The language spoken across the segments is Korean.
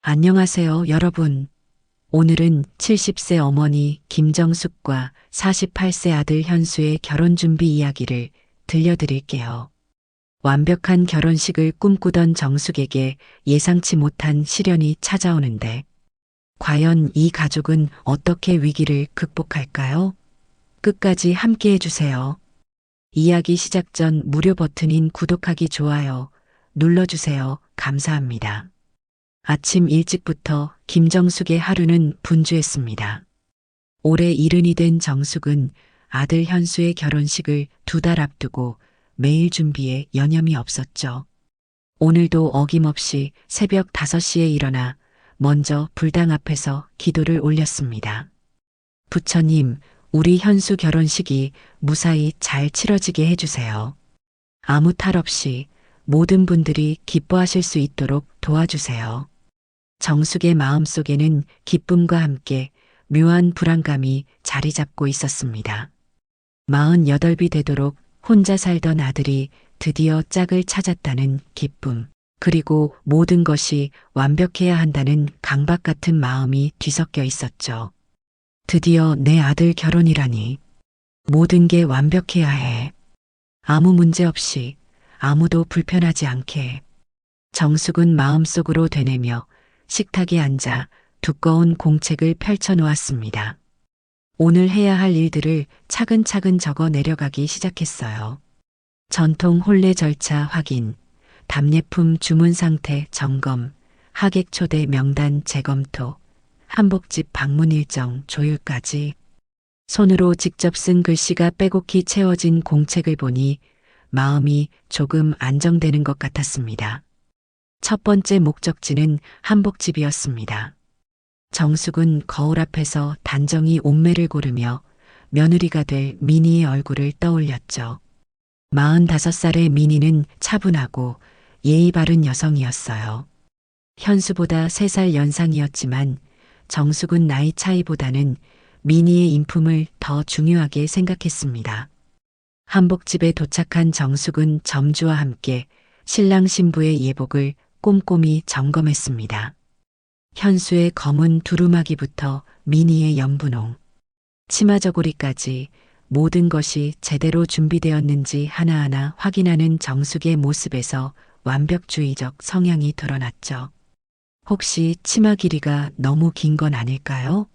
안녕하세요, 여러분. 오늘은 70세 어머니 김정숙과 48세 아들 현수의 결혼 준비 이야기를 들려드릴게요. 완벽한 결혼식을 꿈꾸던 정숙에게 예상치 못한 시련이 찾아오는데, 과연 이 가족은 어떻게 위기를 극복할까요? 끝까지 함께 해주세요. 이야기 시작 전 무료 버튼인 구독하기, 좋아요 눌러주세요. 감사합니다. 아침 일찍부터 김정숙의 하루는 분주했습니다. 올해 70이 된 정숙은 아들 현수의 결혼식을 2달 앞두고 매일 준비에 여념이 없었죠. 오늘도 어김없이 새벽 5시에 일어나 먼저 불당 앞에서 기도를 올렸습니다. 부처님, 우리 현수 결혼식이 무사히 잘 치러지게 해주세요. 아무 탈 없이 모든 분들이 기뻐하실 수 있도록 도와주세요. 정숙의 마음속에는 기쁨과 함께 묘한 불안감이 자리 잡고 있었습니다. 48이 되도록 혼자 살던 아들이 드디어 짝을 찾았다는 기쁨, 그리고 모든 것이 완벽해야 한다는 강박 같은 마음이 뒤섞여 있었죠. 드디어 내 아들 결혼이라니. 모든 게 완벽해야 해. 아무 문제 없이, 아무도 불편하지 않게. 정숙은 마음속으로 되뇌며 식탁에 앉아 두꺼운 공책을 펼쳐 놓았습니다. 오늘 해야 할 일들을 차근차근 적어 내려가기 시작했어요. 전통 혼례 절차 확인, 답례품 주문 상태 점검, 하객 초대 명단 재검토, 한복집 방문 일정 조율까지. 손으로 직접 쓴 글씨가 빼곡히 채워진 공책을 보니 마음이 조금 안정되는 것 같았습니다. 첫 번째 목적지는 한복집이었습니다. 정숙은 거울 앞에서 단정히 옷매를 고르며 며느리가 될 미니의 얼굴을 떠올렸죠. 45살의 미니는 차분하고 예의 바른 여성이었어요. 현수보다 3살 연상이었지만 정숙은 나이 차이보다는 미니의 인품을 더 중요하게 생각했습니다. 한복집에 도착한 정숙은 점주와 함께 신랑 신부의 예복을 꼼꼼히 점검했습니다. 현수의 검은 두루마기부터 미니의 연분홍, 치마 저고리까지 모든 것이 제대로 준비되었는지 하나하나 확인하는 정숙의 모습에서 완벽주의적 성향이 드러났죠. 혹시 치마 길이가 너무 긴 건 아닐까요?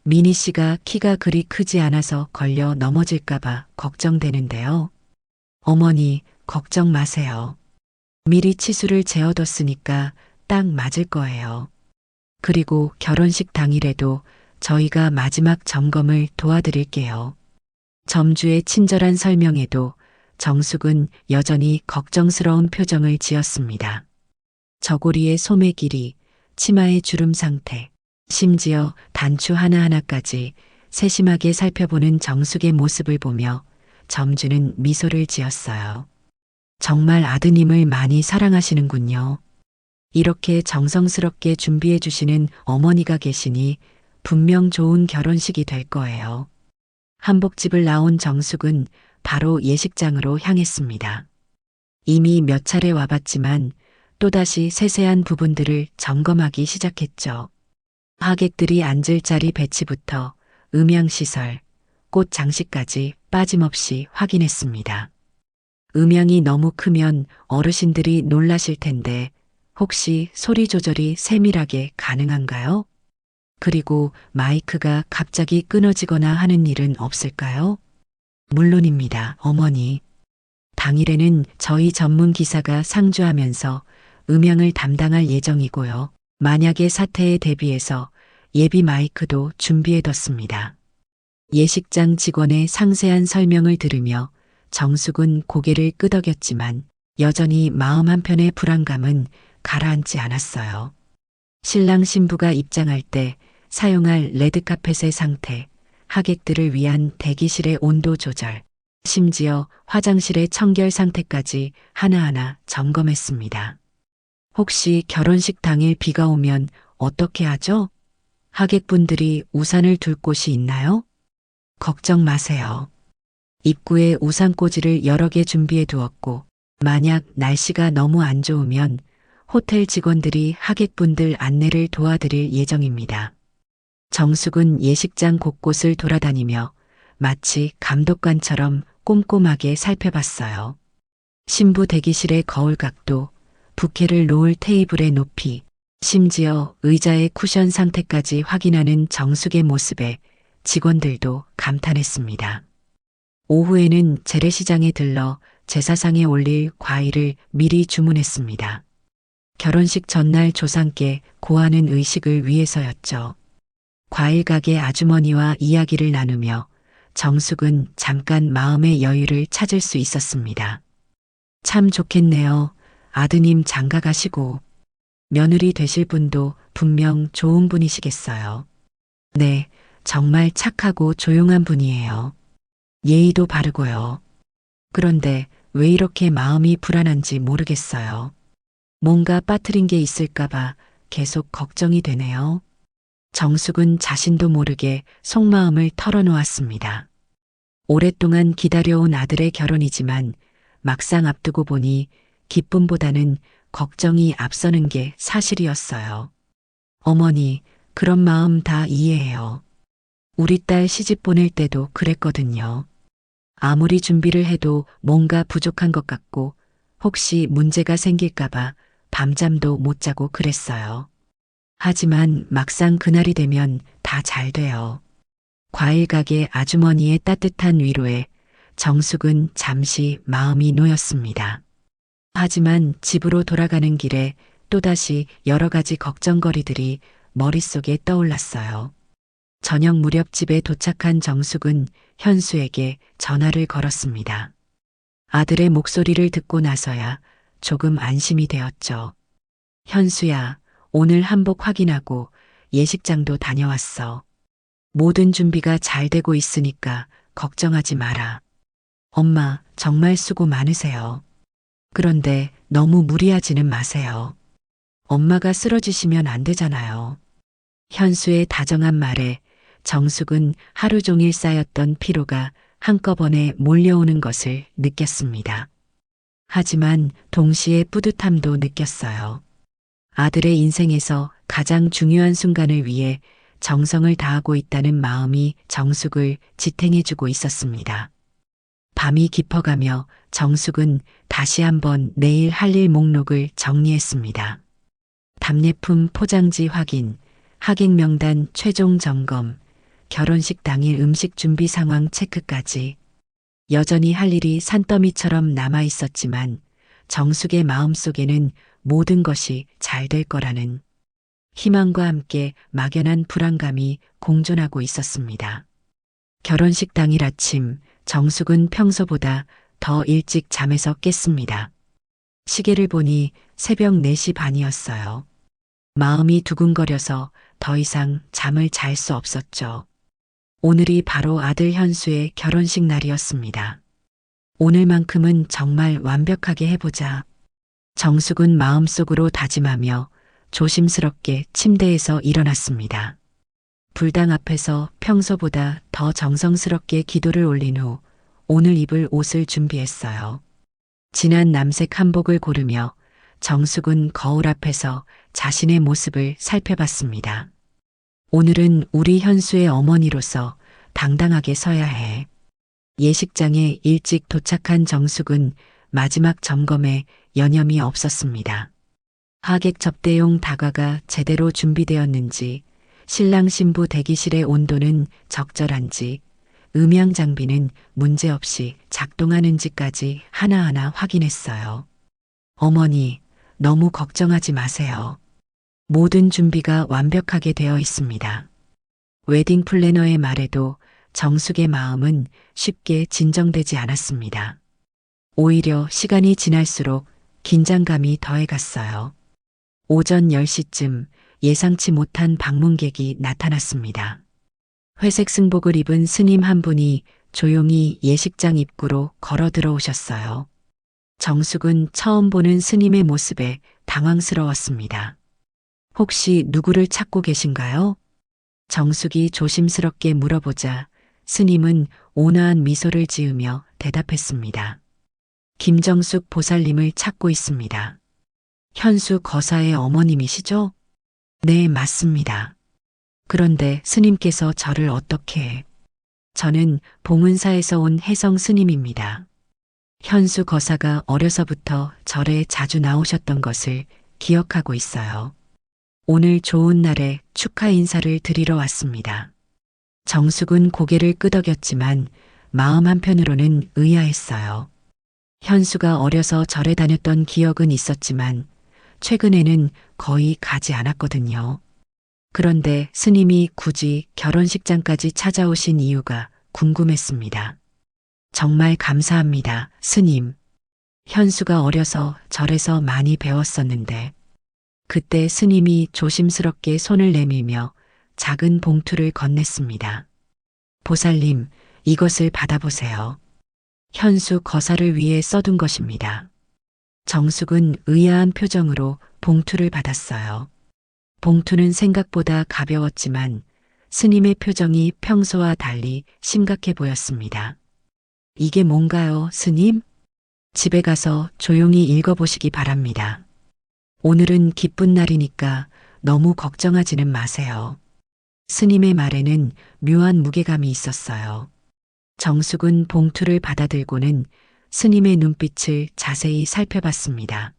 미니 씨가 키가 그리 크지 않아서 걸려 넘어질까봐 걱정되는데요. 어머니, 걱정 마세요. 미리 치수를 재어뒀으니까 딱 맞을 거예요. 그리고 결혼식 당일에도 저희가 마지막 점검을 도와드릴게요. 점주의 친절한 설명에도 정숙은 여전히 걱정스러운 표정을 지었습니다. 저고리의 소매 길이, 치마의 주름 상태, 심지어 단추 하나하나까지 세심하게 살펴보는 정숙의 모습을 보며 점주는 미소를 지었어요. 정말 아드님을 많이 사랑하시는군요. 이렇게 정성스럽게 준비해 주시는 어머니가 계시니 분명 좋은 결혼식이 될 거예요. 한복집을 나온 정숙은 바로 예식장으로 향했습니다. 이미 몇 차례 와봤지만 또다시 세세한 부분들을 점검하기 시작했죠. 하객들이 앉을 자리 배치부터 음향시설, 꽃 장식까지 빠짐없이 확인했습니다. 음향이 너무 크면 어르신들이 놀라실 텐데 혹시 소리 조절이 세밀하게 가능한가요? 그리고 마이크가 갑자기 끊어지거나 하는 일은 없을까요? 물론입니다, 어머니. 당일에는 저희 전문 기사가 상주하면서 음향을 담당할 예정이고요. 만약의 사태에 대비해서 예비 마이크도 준비해뒀습니다. 예식장 직원의 상세한 설명을 들으며 정숙은 고개를 끄덕였지만 여전히 마음 한편의 불안감은 가라앉지 않았어요. 신랑 신부가 입장할 때 사용할 레드카펫의 상태, 하객들을 위한 대기실의 온도 조절, 심지어 화장실의 청결 상태까지 하나하나 점검했습니다. 혹시 결혼식 당일 비가 오면 어떻게 하죠? 하객분들이 우산을 둘 곳이 있나요? 걱정 마세요. 입구에 우산꽂이를 여러 개 준비해 두었고, 만약 날씨가 너무 안 좋으면 호텔 직원들이 하객분들 안내를 도와드릴 예정입니다. 정숙은 예식장 곳곳을 돌아다니며 마치 감독관처럼 꼼꼼하게 살펴봤어요. 신부 대기실의 거울각도, 부케를 놓을 테이블의 높이, 심지어 의자의 쿠션 상태까지 확인하는 정숙의 모습에 직원들도 감탄했습니다. 오후에는 재래시장에 들러 제사상에 올릴 과일을 미리 주문했습니다. 결혼식 전날 조상께 고하는 의식을 위해서였죠. 과일 가게 아주머니와 이야기를 나누며 정숙은 잠깐 마음의 여유를 찾을 수 있었습니다. 참 좋겠네요. 아드님 장가 가시고 며느리 되실 분도 분명 좋은 분이시겠어요. 네, 정말 착하고 조용한 분이에요. 예의도 바르고요. 그런데 왜 이렇게 마음이 불안한지 모르겠어요. 뭔가 빠뜨린 게 있을까봐 계속 걱정이 되네요. 정숙은 자신도 모르게 속마음을 털어놓았습니다. 오랫동안 기다려온 아들의 결혼이지만 막상 앞두고 보니 기쁨보다는 걱정이 앞서는 게 사실이었어요. 어머니, 그런 마음 다 이해해요. 우리 딸 시집 보낼 때도 그랬거든요. 아무리 준비를 해도 뭔가 부족한 것 같고 혹시 문제가 생길까봐 밤잠도 못 자고 그랬어요. 하지만 막상 그날이 되면 다 잘 돼요. 과일 가게 아주머니의 따뜻한 위로에 정숙은 잠시 마음이 놓였습니다. 하지만 집으로 돌아가는 길에 또다시 여러 가지 걱정거리들이 머릿속에 떠올랐어요. 저녁 무렵 집에 도착한 정숙은 현수에게 전화를 걸었습니다. 아들의 목소리를 듣고 나서야 조금 안심이 되었죠. 현수야, 오늘 한복 확인하고 예식장도 다녀왔어. 모든 준비가 잘 되고 있으니까 걱정하지 마라. 엄마, 정말 수고 많으세요. 그런데 너무 무리하지는 마세요. 엄마가 쓰러지시면 안 되잖아요. 현수의 다정한 말에 정숙은 하루 종일 쌓였던 피로가 한꺼번에 몰려오는 것을 느꼈습니다. 하지만 동시에 뿌듯함도 느꼈어요. 아들의 인생에서 가장 중요한 순간을 위해 정성을 다하고 있다는 마음이 정숙을 지탱해주고 있었습니다. 밤이 깊어가며 정숙은 다시 한번 내일 할 일 목록을 정리했습니다. 답례품 포장지 확인, 하객 명단 최종 점검, 결혼식 당일 음식 준비 상황 체크까지. 여전히 할 일이 산더미처럼 남아 있었지만 정숙의 마음속에는 모든 것이 잘 될 거라는 희망과 함께 막연한 불안감이 공존하고 있었습니다. 결혼식 당일 아침, 정숙은 평소보다 더 일찍 잠에서 깼습니다. 시계를 보니 새벽 4시 반이었어요. 마음이 두근거려서 더 이상 잠을 잘 수 없었죠. 오늘이 바로 아들 현수의 결혼식 날이었습니다. 오늘만큼은 정말 완벽하게 해보자. 정숙은 마음속으로 다짐하며 조심스럽게 침대에서 일어났습니다. 불당 앞에서 평소보다 더 정성스럽게 기도를 올린 후 오늘 입을 옷을 준비했어요. 진한 남색 한복을 고르며 정숙은 거울 앞에서 자신의 모습을 살펴봤습니다. 오늘은 우리 현수의 어머니로서 당당하게 서야 해. 예식장에 일찍 도착한 정숙은 마지막 점검에 여념이 없었습니다. 하객 접대용 다과가 제대로 준비되었는지, 신랑 신부 대기실의 온도는 적절한지, 음향 장비는 문제없이 작동하는지까지 하나하나 확인했어요. 어머니, 너무 걱정하지 마세요. 모든 준비가 완벽하게 되어 있습니다. 웨딩 플래너의 말에도 정숙의 마음은 쉽게 진정되지 않았습니다. 오히려 시간이 지날수록 긴장감이 더해갔어요. 오전 10시쯤 예상치 못한 방문객이 나타났습니다. 회색 승복을 입은 스님 한 분이 조용히 예식장 입구로 걸어 들어오셨어요. 정숙은 처음 보는 스님의 모습에 당황스러웠습니다. 혹시 누구를 찾고 계신가요? 정숙이 조심스럽게 물어보자 스님은 온화한 미소를 지으며 대답했습니다. 김정숙 보살님을 찾고 있습니다. 현수 거사의 어머님이시죠? 네, 맞습니다. 그런데 스님께서 저를 어떻게... 저는 봉은사에서 온 혜성 스님입니다. 현수 거사가 어려서부터 절에 자주 나오셨던 것을 기억하고 있어요. 오늘 좋은 날에 축하 인사를 드리러 왔습니다. 정숙은 고개를 끄덕였지만 마음 한편으로는 의아했어요. 현수가 어려서 절에 다녔던 기억은 있었지만 최근에는 거의 가지 않았거든요. 그런데 스님이 굳이 결혼식장까지 찾아오신 이유가 궁금했습니다. 정말 감사합니다, 스님. 현수가 어려서 절에서 많이 배웠었는데 그때 스님이 조심스럽게 손을 내밀며 작은 봉투를 건넸습니다. 보살님, 이것을 받아보세요. 현수 거사를 위해 써둔 것입니다. 정숙은 의아한 표정으로 봉투를 받았어요. 봉투는 생각보다 가벼웠지만 스님의 표정이 평소와 달리 심각해 보였습니다. 이게 뭔가요, 스님? 집에 가서 조용히 읽어보시기 바랍니다. 오늘은 기쁜 날이니까 너무 걱정하지는 마세요. 스님의 말에는 묘한 무게감이 있었어요. 정숙은 봉투를 받아들고는 스님의 눈빛을 자세히 살펴봤습니다.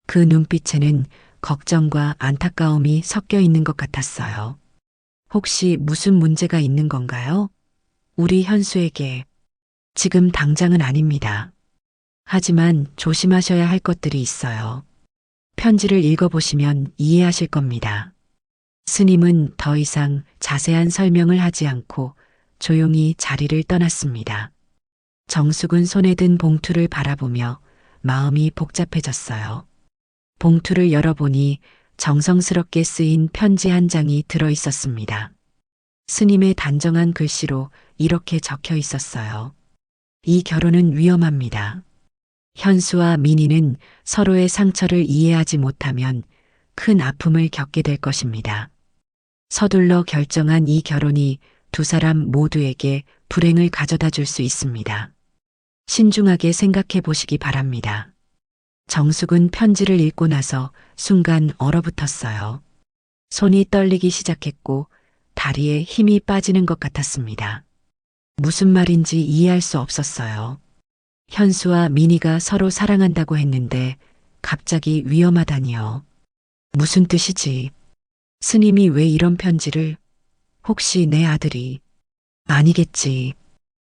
그 눈빛에는 걱정과 안타까움이 섞여 있는 것 같았어요. 혹시 무슨 문제가 있는 건가요? 우리 현수에게. 지금 당장은 아닙니다. 하지만 조심하셔야 할 것들이 있어요. 편지를 읽어보시면 이해하실 겁니다. 스님은 더 이상 자세한 설명을 하지 않고 조용히 자리를 떠났습니다. 정숙은 손에 든 봉투를 바라보며 마음이 복잡해졌어요. 봉투를 열어보니 정성스럽게 쓰인 편지 한 장이 들어 있었습니다. 스님의 단정한 글씨로 이렇게 적혀 있었어요. 이 결혼은 위험합니다. 현수와 민희는 서로의 상처를 이해하지 못하면 큰 아픔을 겪게 될 것입니다. 서둘러 결정한 이 결혼이 두 사람 모두에게 불행을 가져다 줄 수 있습니다. 신중하게 생각해 보시기 바랍니다. 정숙은 편지를 읽고 나서 순간 얼어붙었어요. 손이 떨리기 시작했고 다리에 힘이 빠지는 것 같았습니다. 무슨 말인지 이해할 수 없었어요. 현수와 민희가 서로 사랑한다고 했는데 갑자기 위험하다니요. 무슨 뜻이지? 스님이 왜 이런 편지를? 혹시 내 아들이? 아니겠지.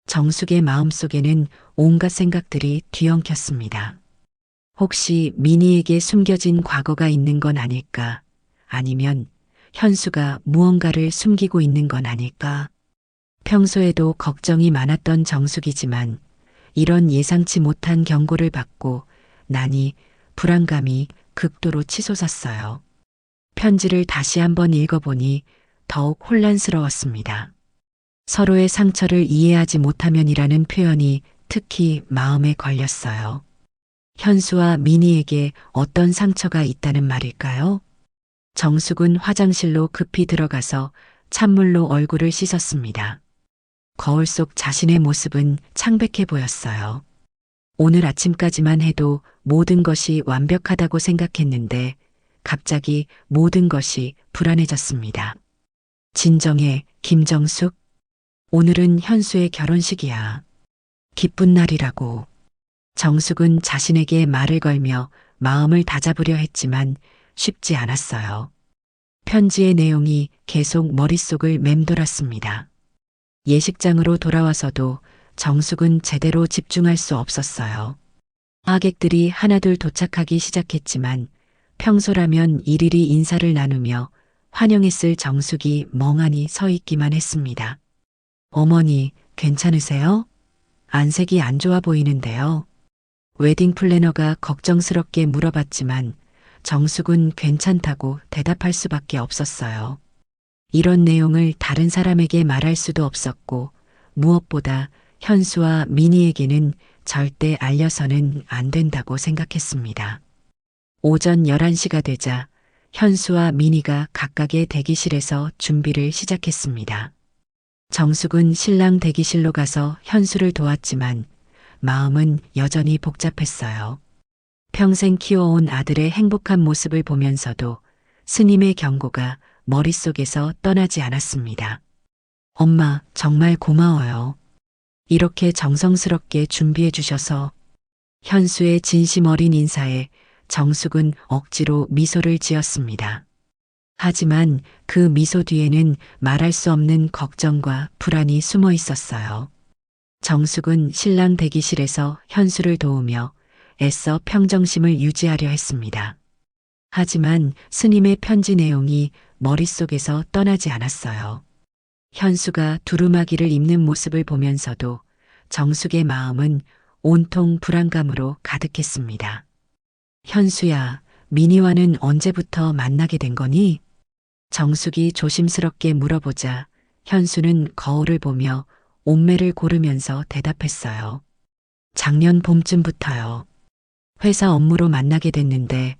정숙의 마음속에는 온갖 생각들이 뒤엉켰습니다. 혹시 민희에게 숨겨진 과거가 있는 건 아닐까? 아니면 현수가 무언가를 숨기고 있는 건 아닐까? 평소에도 걱정이 많았던 정숙이지만 이런 예상치 못한 경고를 받고 나니 불안감이 극도로 치솟았어요. 편지를 다시 한번 읽어보니 더욱 혼란스러웠습니다. 서로의 상처를 이해하지 못하면이라는 표현이 특히 마음에 걸렸어요. 현수와 민희에게 어떤 상처가 있다는 말일까요? 정숙은 화장실로 급히 들어가서 찬물로 얼굴을 씻었습니다. 거울 속 자신의 모습은 창백해 보였어요. 오늘 아침까지만 해도 모든 것이 완벽하다고 생각했는데 갑자기 모든 것이 불안해졌습니다. 진정해, 김정숙. 오늘은 현수의 결혼식이야. 기쁜 날이라고. 정숙은 자신에게 말을 걸며 마음을 다잡으려 했지만 쉽지 않았어요. 편지의 내용이 계속 머릿속을 맴돌았습니다. 예식장으로 돌아와서도 정숙은 제대로 집중할 수 없었어요. 하객들이 하나둘 도착하기 시작했지만 평소라면 일일이 인사를 나누며 환영했을 정숙이 멍하니 서 있기만 했습니다. 어머니, 괜찮으세요? 안색이 안 좋아 보이는데요. 웨딩 플래너가 걱정스럽게 물어봤지만 정숙은 괜찮다고 대답할 수밖에 없었어요. 이런 내용을 다른 사람에게 말할 수도 없었고 무엇보다 현수와 민희에게는 절대 알려서는 안 된다고 생각했습니다. 오전 11시가 되자 현수와 민희가 각각의 대기실에서 준비를 시작했습니다. 정숙은 신랑 대기실로 가서 현수를 도왔지만 마음은 여전히 복잡했어요. 평생 키워온 아들의 행복한 모습을 보면서도 스님의 경고가 머릿속에서 떠나지 않았습니다. 엄마, 정말 고마워요. 이렇게 정성스럽게 준비해 주셔서. 현수의 진심 어린 인사에 정숙은 억지로 미소를 지었습니다. 하지만 그 미소 뒤에는 말할 수 없는 걱정과 불안이 숨어 있었어요. 정숙은 신랑 대기실에서 현수를 도우며 애써 평정심을 유지하려 했습니다. 하지만 스님의 편지 내용이 머릿속에서 떠나지 않았어요. 현수가 두루마기를 입는 모습을 보면서도 정숙의 마음은 온통 불안감으로 가득했습니다. 현수야, 민희와는 언제부터 만나게 된 거니? 정숙이 조심스럽게 물어보자 현수는 거울을 보며 옷매를 고르면서 대답했어요. 작년 봄쯤부터요. 회사 업무로 만나게 됐는데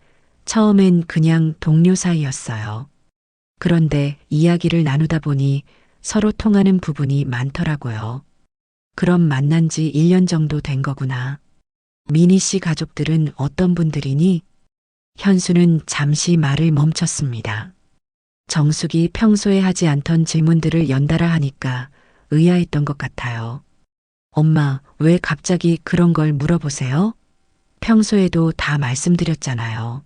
처음엔 그냥 동료 사이였어요. 그런데 이야기를 나누다 보니 서로 통하는 부분이 많더라고요. 그럼 만난 지 1년 정도 된 거구나. 미니 씨 가족들은 어떤 분들이니? 현수는 잠시 말을 멈췄습니다. 정숙이 평소에 하지 않던 질문들을 연달아 하니까 의아했던 것 같아요. 엄마, 왜 갑자기 그런 걸 물어보세요? 평소에도 다 말씀드렸잖아요.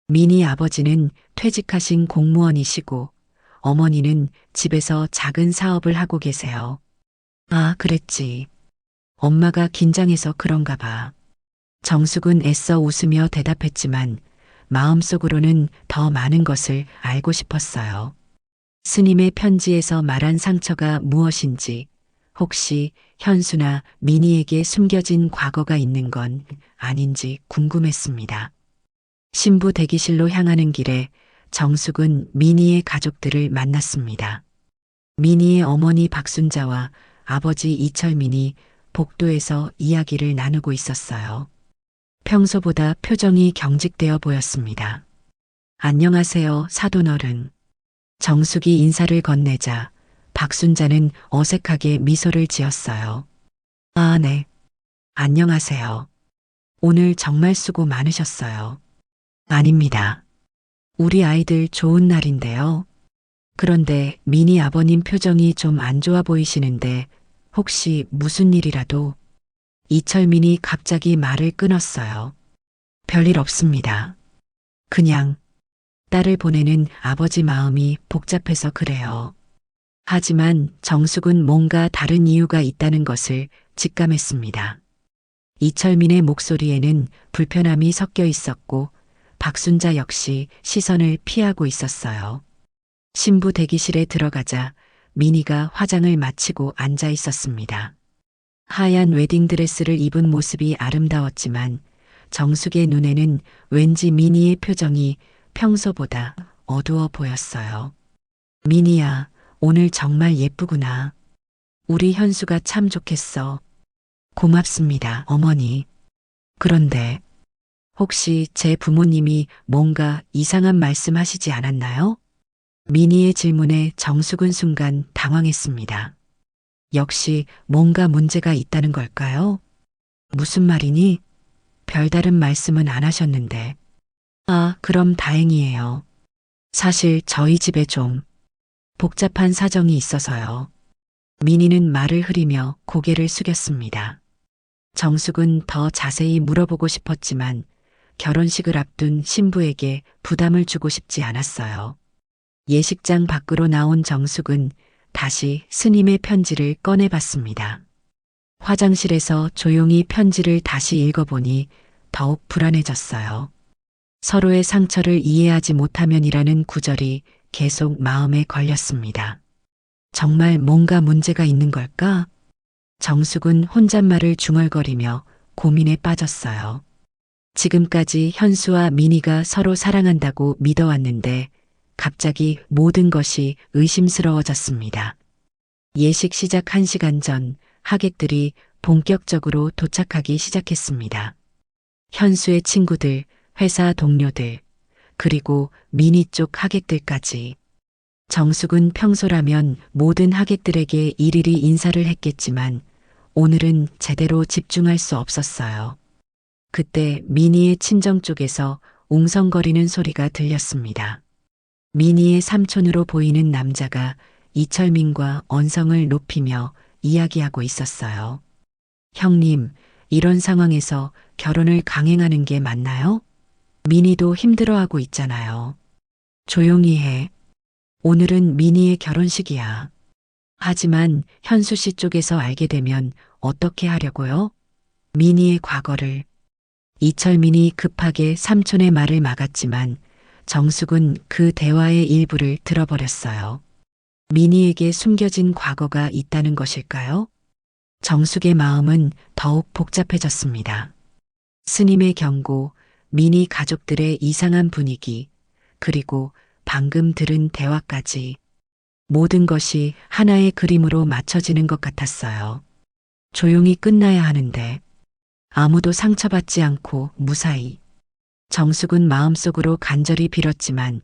미니 아버지는 퇴직하신 공무원이시고 어머니는 집에서 작은 사업을 하고 계세요. 아, 그랬지. 엄마가 긴장해서 그런가 봐. 정숙은 애써 웃으며 대답했지만 마음속으로는 더 많은 것을 알고 싶었어요. 스님의 편지에서 말한 상처가 무엇인지, 혹시 현수나 미니에게 숨겨진 과거가 있는 건 아닌지 궁금했습니다. 신부 대기실로 향하는 길에 정숙은 미니의 가족들을 만났습니다. 미니의 어머니 박순자와 아버지 이철민이 복도에서 이야기를 나누고 있었어요. 평소보다 표정이 경직되어 보였습니다. 안녕하세요, 사돈어른. 정숙이 인사를 건네자 박순자는 어색하게 미소를 지었어요. 아, 네. 안녕하세요. 오늘 정말 수고 많으셨어요. 아닙니다. 우리 아이들 좋은 날인데요. 그런데 미니 아버님 표정이 좀 안 좋아 보이시는데 혹시 무슨 일이라도? 이철민이 갑자기 말을 끊었어요. 별일 없습니다. 그냥 딸을 보내는 아버지 마음이 복잡해서 그래요. 하지만 정숙은 뭔가 다른 이유가 있다는 것을 직감했습니다. 이철민의 목소리에는 불편함이 섞여 있었고 박순자 역시 시선을 피하고 있었어요. 신부 대기실에 들어가자 미니가 화장을 마치고 앉아 있었습니다. 하얀 웨딩드레스를 입은 모습이 아름다웠지만 정숙의 눈에는 왠지 미니의 표정이 평소보다 어두워 보였어요. 미니야, 오늘 정말 예쁘구나. 우리 현수가 참 좋겠어. 고맙습니다, 어머니. 그런데 혹시 제 부모님이 뭔가 이상한 말씀 하시지 않았나요? 미니의 질문에 정숙은 순간 당황했습니다. 역시 뭔가 문제가 있다는 걸까요? 무슨 말이니? 별다른 말씀은 안 하셨는데. 아, 그럼 다행이에요. 사실 저희 집에 좀 복잡한 사정이 있어서요. 미니는 말을 흐리며 고개를 숙였습니다. 정숙은 더 자세히 물어보고 싶었지만 결혼식을 앞둔 신부에게 부담을 주고 싶지 않았어요. 예식장 밖으로 나온 정숙은 다시 스님의 편지를 꺼내봤습니다. 화장실에서 조용히 편지를 다시 읽어보니 더욱 불안해졌어요. 서로의 상처를 이해하지 못하면이라는 구절이 계속 마음에 걸렸습니다. 정말 뭔가 문제가 있는 걸까? 정숙은 혼잣말을 중얼거리며 고민에 빠졌어요. 지금까지 현수와 미니가 서로 사랑한다고 믿어왔는데 갑자기 모든 것이 의심스러워졌습니다. 예식 시작 1시간 전 하객들이 본격적으로 도착하기 시작했습니다. 현수의 친구들, 회사 동료들, 그리고 미니 쪽 하객들까지. 정숙은 평소라면 모든 하객들에게 일일이 인사를 했겠지만 오늘은 제대로 집중할 수 없었어요. 그때 미니의 친정 쪽에서 웅성거리는 소리가 들렸습니다. 미니의 삼촌으로 보이는 남자가 이철민과 언성을 높이며 이야기하고 있었어요. 형님, 이런 상황에서 결혼을 강행하는 게 맞나요? 미니도 힘들어하고 있잖아요. 조용히 해. 오늘은 미니의 결혼식이야. 하지만 현수 씨 쪽에서 알게 되면 어떻게 하려고요? 미니의 과거를. 이철민이 급하게 삼촌의 말을 막았지만 정숙은 그 대화의 일부를 들어버렸어요. 미니에게 숨겨진 과거가 있다는 것일까요? 정숙의 마음은 더욱 복잡해졌습니다. 스님의 경고, 미니 가족들의 이상한 분위기, 그리고 방금 들은 대화까지 모든 것이 하나의 그림으로 맞춰지는 것 같았어요. 조용히 끝나야 하는데 아무도 상처받지 않고 무사히. 정숙은 마음속으로 간절히 빌었지만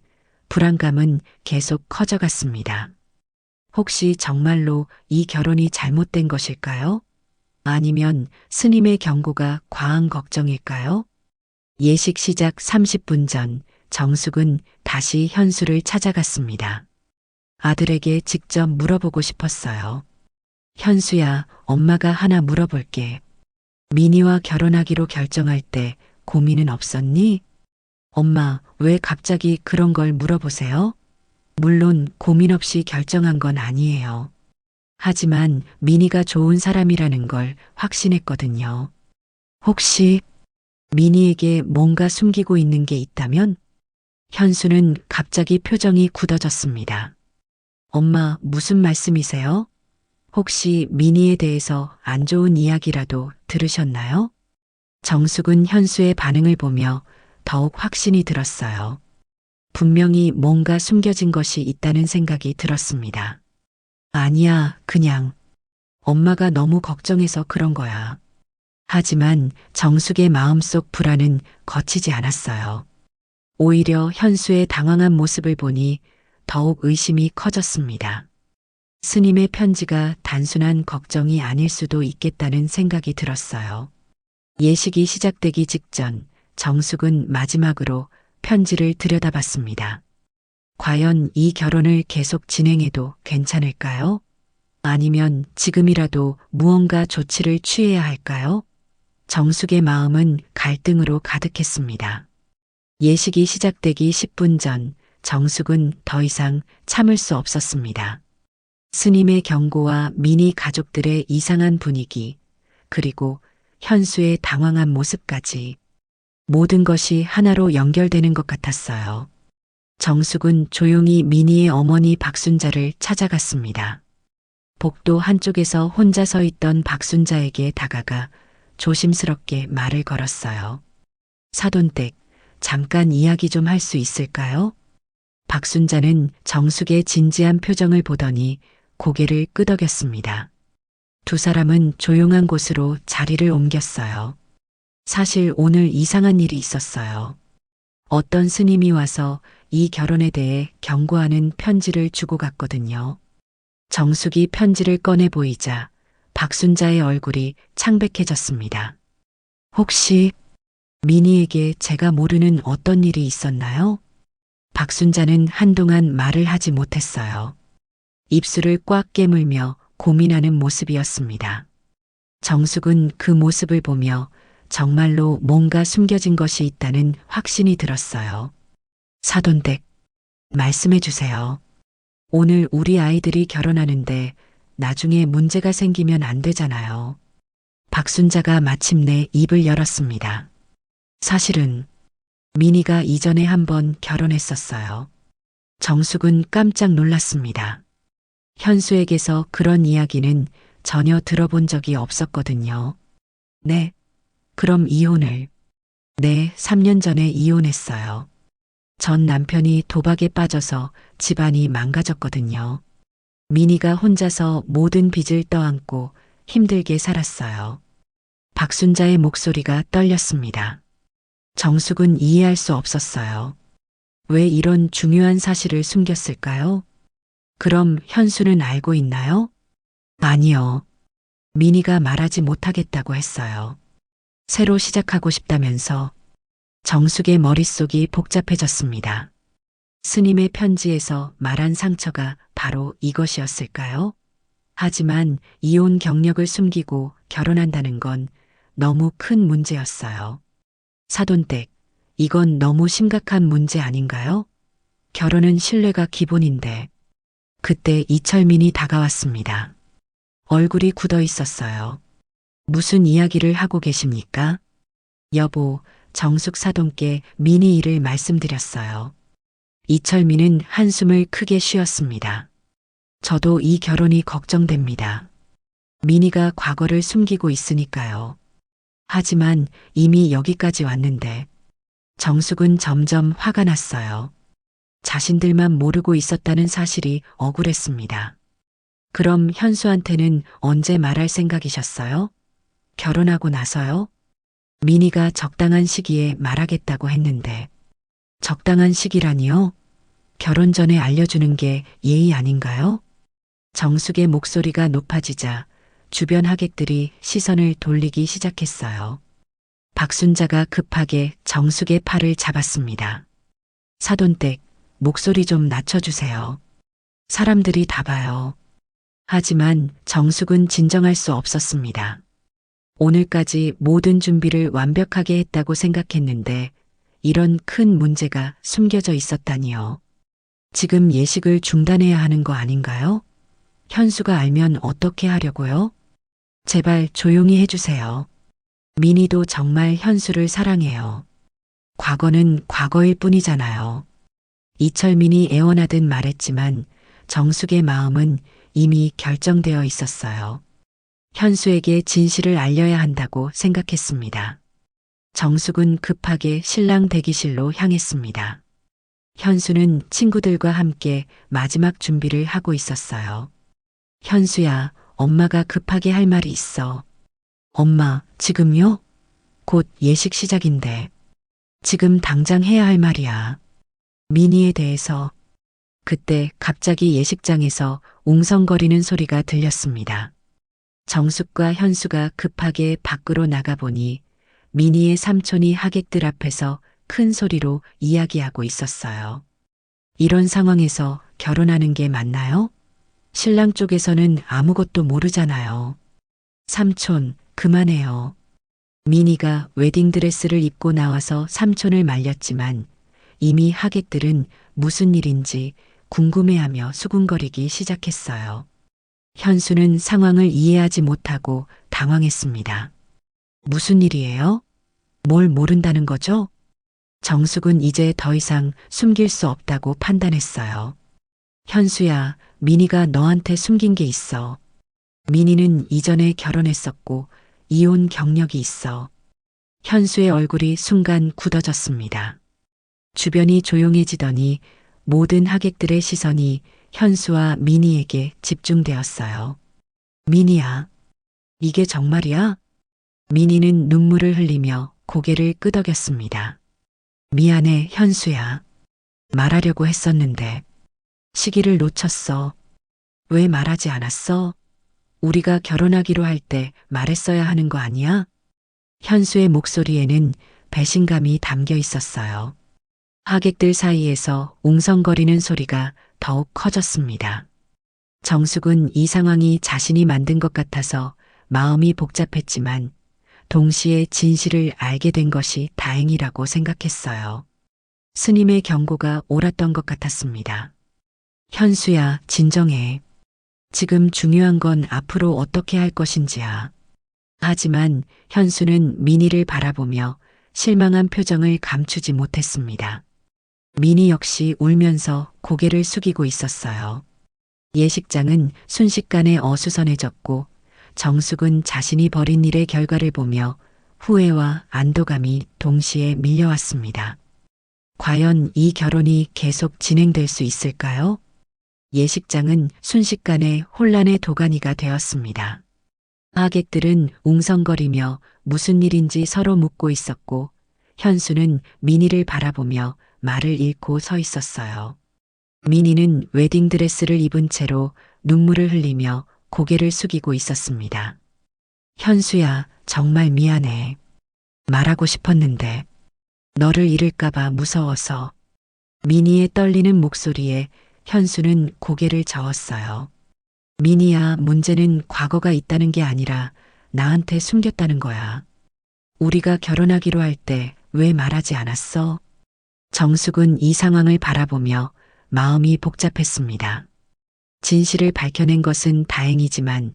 불안감은 계속 커져갔습니다. 혹시 정말로 이 결혼이 잘못된 것일까요? 아니면 스님의 경고가 과한 걱정일까요? 예식 시작 30분 전 정숙은 다시 현수를 찾아갔습니다. 아들에게 직접 물어보고 싶었어요. 현수야, 엄마가 하나 물어볼게. 미니와 결혼하기로 결정할 때 고민은 없었니? 엄마, 왜 갑자기 그런 걸 물어보세요? 물론 고민 없이 결정한 건 아니에요. 하지만 미니가 좋은 사람이라는 걸 확신했거든요. 혹시 미니에게 뭔가 숨기고 있는 게 있다면? 현수는 갑자기 표정이 굳어졌습니다. 엄마, 무슨 말씀이세요? 혹시 미니에 대해서 안 좋은 이야기라도 들으셨나요? 정숙은 현수의 반응을 보며 더욱 확신이 들었어요. 분명히 뭔가 숨겨진 것이 있다는 생각이 들었습니다. 아니야, 그냥 엄마가 너무 걱정해서 그런 거야. 하지만 정숙의 마음속 불안은 거치지 않았어요. 오히려 현수의 당황한 모습을 보니 더욱 의심이 커졌습니다. 스님의 편지가 단순한 걱정이 아닐 수도 있겠다는 생각이 들었어요. 예식이 시작되기 직전 정숙은 마지막으로 편지를 들여다봤습니다. 과연 이 결혼을 계속 진행해도 괜찮을까요? 아니면 지금이라도 무언가 조치를 취해야 할까요? 정숙의 마음은 갈등으로 가득했습니다. 예식이 시작되기 10분 전 정숙은 더 이상 참을 수 없었습니다. 스님의 경고와 미니 가족들의 이상한 분위기, 그리고 현수의 당황한 모습까지 모든 것이 하나로 연결되는 것 같았어요. 정숙은 조용히 미니의 어머니 박순자를 찾아갔습니다. 복도 한쪽에서 혼자 서 있던 박순자에게 다가가 조심스럽게 말을 걸었어요. 사돈댁, 잠깐 이야기 좀 할 수 있을까요? 박순자는 정숙의 진지한 표정을 보더니 고개를 끄덕였습니다. 두 사람은 조용한 곳으로 자리를 옮겼어요. 사실 오늘 이상한 일이 있었어요. 어떤 스님이 와서 이 결혼에 대해 경고하는 편지를 주고 갔거든요. 정숙이 편지를 꺼내 보이자 박순자의 얼굴이 창백해졌습니다. 혹시 미니에게 제가 모르는 어떤 일이 있었나요? 박순자는 한동안 말을 하지 못했어요. 입술을 꽉 깨물며 고민하는 모습이었습니다. 정숙은 그 모습을 보며 정말로 뭔가 숨겨진 것이 있다는 확신이 들었어요. 사돈댁, 말씀해 주세요. 오늘 우리 아이들이 결혼하는데 나중에 문제가 생기면 안 되잖아요. 박순자가 마침내 입을 열었습니다. 사실은 미니가 이전에 한번 결혼했었어요. 정숙은 깜짝 놀랐습니다. 현수에게서 그런 이야기는 전혀 들어본 적이 없었거든요. 네, 그럼 이혼을. 네, 3년 전에 이혼했어요. 전 남편이 도박에 빠져서 집안이 망가졌거든요. 미니가 혼자서 모든 빚을 떠안고 힘들게 살았어요. 박순자의 목소리가 떨렸습니다. 정숙은 이해할 수 없었어요. 왜 이런 중요한 사실을 숨겼을까요? 그럼 현수는 알고 있나요? 아니요. 미니가 말하지 못하겠다고 했어요. 새로 시작하고 싶다면서 정숙의 머릿속이 복잡해졌습니다. 스님의 편지에서 말한 상처가 바로 이것이었을까요? 하지만 이혼 경력을 숨기고 결혼한다는 건 너무 큰 문제였어요. 사돈댁, 이건 너무 심각한 문제 아닌가요? 결혼은 신뢰가 기본인데. 그때 이철민이 다가왔습니다. 얼굴이 굳어 있었어요. 무슨 이야기를 하고 계십니까? 여보, 정숙 사돈께 미니 일을 말씀드렸어요. 이철민은 한숨을 크게 쉬었습니다. 저도 이 결혼이 걱정됩니다. 미니가 과거를 숨기고 있으니까요. 하지만 이미 여기까지 왔는데 정숙은 점점 화가 났어요. 자신들만 모르고 있었다는 사실이 억울했습니다. 그럼 현수한테는 언제 말할 생각이셨어요? 결혼하고 나서요? 미니가 적당한 시기에 말하겠다고 했는데. 적당한 시기라니요? 결혼 전에 알려주는 게 예의 아닌가요? 정숙의 목소리가 높아지자 주변 하객들이 시선을 돌리기 시작했어요. 박순자가 급하게 정숙의 팔을 잡았습니다. 사돈댁, 목소리 좀 낮춰주세요. 사람들이 다 봐요. 하지만 정숙은 진정할 수 없었습니다. 오늘까지 모든 준비를 완벽하게 했다고 생각했는데 이런 큰 문제가 숨겨져 있었다니요. 지금 예식을 중단해야 하는 거 아닌가요? 현수가 알면 어떻게 하려고요? 제발 조용히 해주세요. 미니도 정말 현수를 사랑해요. 과거는 과거일 뿐이잖아요. 이철민이 애원하듯 말했지만 정숙의 마음은 이미 결정되어 있었어요. 현수에게 진실을 알려야 한다고 생각했습니다. 정숙은 급하게 신랑 대기실로 향했습니다. 현수는 친구들과 함께 마지막 준비를 하고 있었어요. 현수야, 엄마가 급하게 할 말이 있어. 엄마, 지금요? 곧 예식 시작인데. 지금 당장 해야 할 말이야. 미니에 대해서. 그때 갑자기 예식장에서 웅성거리는 소리가 들렸습니다. 정숙과 현수가 급하게 밖으로 나가보니 미니의 삼촌이 하객들 앞에서 큰 소리로 이야기하고 있었어요. 이런 상황에서 결혼하는 게 맞나요? 신랑 쪽에서는 아무것도 모르잖아요. 삼촌, 그만해요. 미니가 웨딩드레스를 입고 나와서 삼촌을 말렸지만 이미 하객들은 무슨 일인지 궁금해하며 수군거리기 시작했어요. 현수는 상황을 이해하지 못하고 당황했습니다. 무슨 일이에요? 뭘 모른다는 거죠? 정숙은 이제 더 이상 숨길 수 없다고 판단했어요. 현수야, 미니가 너한테 숨긴 게 있어. 미니는 이전에 결혼했었고 이혼 경력이 있어. 현수의 얼굴이 순간 굳어졌습니다. 주변이 조용해지더니 모든 하객들의 시선이 현수와 미니에게 집중되었어요. 미니야, 이게 정말이야? 미니는 눈물을 흘리며 고개를 끄덕였습니다. 미안해, 현수야. 말하려고 했었는데 시기를 놓쳤어. 왜 말하지 않았어? 우리가 결혼하기로 할 때 말했어야 하는 거 아니야? 현수의 목소리에는 배신감이 담겨 있었어요. 하객들 사이에서 웅성거리는 소리가 더욱 커졌습니다. 정숙은 이 상황이 자신이 만든 것 같아서 마음이 복잡했지만 동시에 진실을 알게 된 것이 다행이라고 생각했어요. 스님의 경고가 옳았던 것 같았습니다. 현수야, 진정해. 지금 중요한 건 앞으로 어떻게 할 것인지야. 하지만 현수는 미니를 바라보며 실망한 표정을 감추지 못했습니다. 미니 역시 울면서 고개를 숙이고 있었어요. 예식장은 순식간에 어수선해졌고 정숙은 자신이 벌인 일의 결과를 보며 후회와 안도감이 동시에 밀려왔습니다. 과연 이 결혼이 계속 진행될 수 있을까요? 예식장은 순식간에 혼란의 도가니가 되었습니다. 하객들은 웅성거리며 무슨 일인지 서로 묻고 있었고 현수는 미니를 바라보며 말을 잃고 서 있었어요. 미니는 웨딩드레스를 입은 채로 눈물을 흘리며 고개를 숙이고 있었습니다. 현수야, 정말 미안해. 말하고 싶었는데 너를 잃을까봐 무서워서. 미니의 떨리는 목소리에 현수는 고개를 저었어요. 미니야, 문제는 과거가 있다는 게 아니라 나한테 숨겼다는 거야. 우리가 결혼하기로 할 때 왜 말하지 않았어? 정숙은 이 상황을 바라보며 마음이 복잡했습니다. 진실을 밝혀낸 것은 다행이지만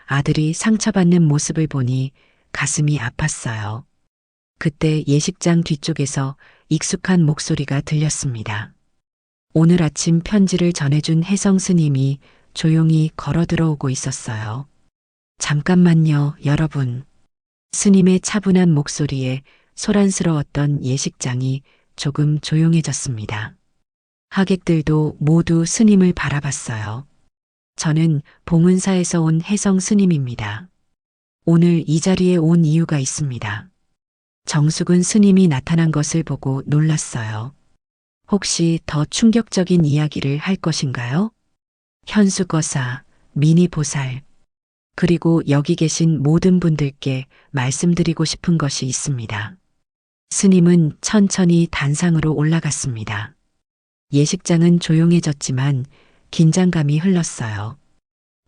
아들이 상처받는 모습을 보니 가슴이 아팠어요. 그때 예식장 뒤쪽에서 익숙한 목소리가 들렸습니다. 오늘 아침 편지를 전해준 혜성 스님이 조용히 걸어 들어오고 있었어요. 잠깐만요, 여러분. 스님의 차분한 목소리에 소란스러웠던 예식장이 조금 조용해졌습니다. 하객들도 모두 스님을 바라봤어요. 저는 봉은사에서 온 혜성 스님입니다. 오늘 이 자리에 온 이유가 있습니다. 정숙은 스님이 나타난 것을 보고 놀랐어요. 혹시 더 충격적인 이야기를 할 것인가요? 현수 거사, 미니 보살, 그리고 여기 계신 모든 분들께 말씀드리고 싶은 것이 있습니다. 스님은 천천히 단상으로 올라갔습니다. 예식장은 조용해졌지만 긴장감이 흘렀어요.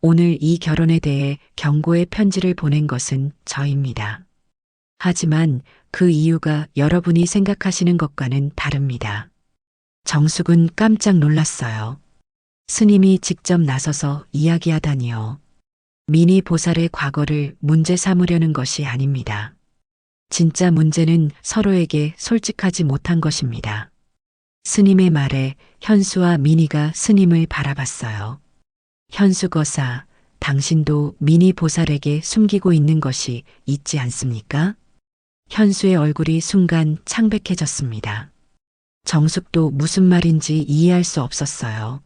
오늘 이 결혼에 대해 경고의 편지를 보낸 것은 저입니다. 하지만 그 이유가 여러분이 생각하시는 것과는 다릅니다. 정숙은 깜짝 놀랐어요. 스님이 직접 나서서 이야기하다니요. 미니 보살의 과거를 문제 삼으려는 것이 아닙니다. 진짜 문제는 서로에게 솔직하지 못한 것입니다. 스님의 말에 현수와 미니가 스님을 바라봤어요. 현수 거사, 당신도 미니 보살에게 숨기고 있는 것이 있지 않습니까? 현수의 얼굴이 순간 창백해졌습니다. 정숙도 무슨 말인지 이해할 수 없었어요.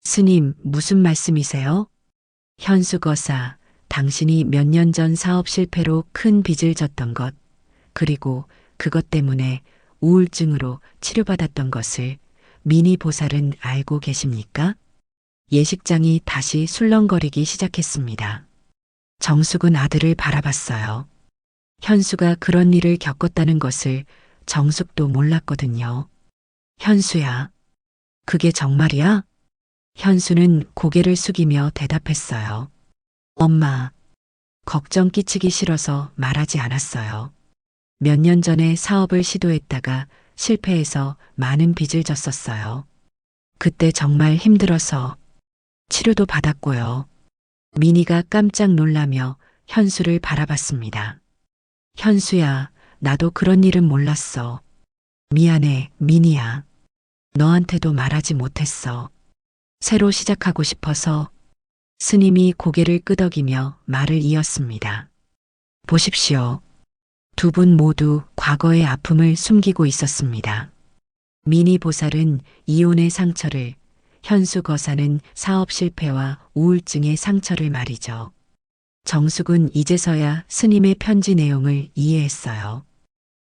스님, 무슨 말씀이세요? 현수 거사, 당신이 몇 년 전 사업 실패로 큰 빚을 졌던 것, 그리고 그것 때문에 우울증으로 치료받았던 것을 미니 보살은 알고 계십니까? 예식장이 다시 술렁거리기 시작했습니다. 정숙은 아들을 바라봤어요. 현수가 그런 일을 겪었다는 것을 정숙도 몰랐거든요. 현수야, 그게 정말이야? 현수는 고개를 숙이며 대답했어요. 엄마, 걱정 끼치기 싫어서 말하지 않았어요. 몇 년 전에 사업을 시도했다가 실패해서 많은 빚을 졌었어요. 그때 정말 힘들어서 치료도 받았고요. 미니가 깜짝 놀라며 현수를 바라봤습니다. 현수야, 나도 그런 일은 몰랐어. 미안해, 미니야. 너한테도 말하지 못했어. 새로 시작하고 싶어서. 스님이 고개를 끄덕이며 말을 이었습니다. 보십시오. 두 분 모두 과거의 아픔을 숨기고 있었습니다. 미니 보살은 이혼의 상처를, 현수 거사는 사업 실패와 우울증의 상처를 말이죠. 정숙은 이제서야 스님의 편지 내용을 이해했어요.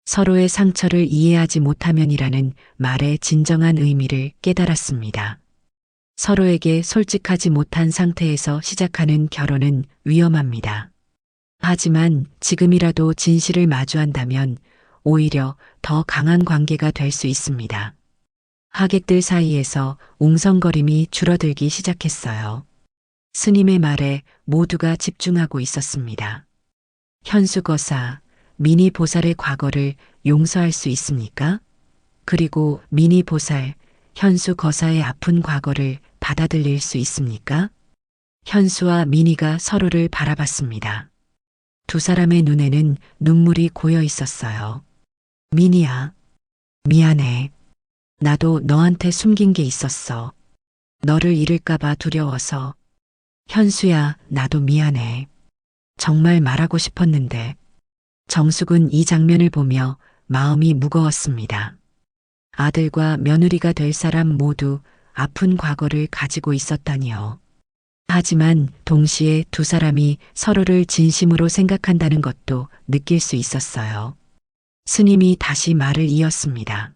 서로의 상처를 이해하지 못하면이라는 말의 진정한 의미를 깨달았습니다. 서로에게 솔직하지 못한 상태에서 시작하는 결혼은 위험합니다. 하지만 지금이라도 진실을 마주한다면 오히려 더 강한 관계가 될 수 있습니다. 하객들 사이에서 웅성거림이 줄어들기 시작했어요. 스님의 말에 모두가 집중하고 있었습니다. 현수 거사, 미니 보살의 과거를 용서할 수 있습니까? 그리고 미니 보살, 현수 거사의 아픈 과거를 받아들일 수 있습니까? 현수와 미니가 서로를 바라봤습니다. 두 사람의 눈에는 눈물이 고여 있었어요. 미니야, 미안해. 나도 너한테 숨긴 게 있었어. 너를 잃을까봐 두려워서. 현수야, 나도 미안해. 정말 말하고 싶었는데. 정숙은 이 장면을 보며 마음이 무거웠습니다. 아들과 며느리가 될 사람 모두 아픈 과거를 가지고 있었다니요. 하지만 동시에 두 사람이 서로를 진심으로 생각한다는 것도 느낄 수 있었어요. 스님이 다시 말을 이었습니다.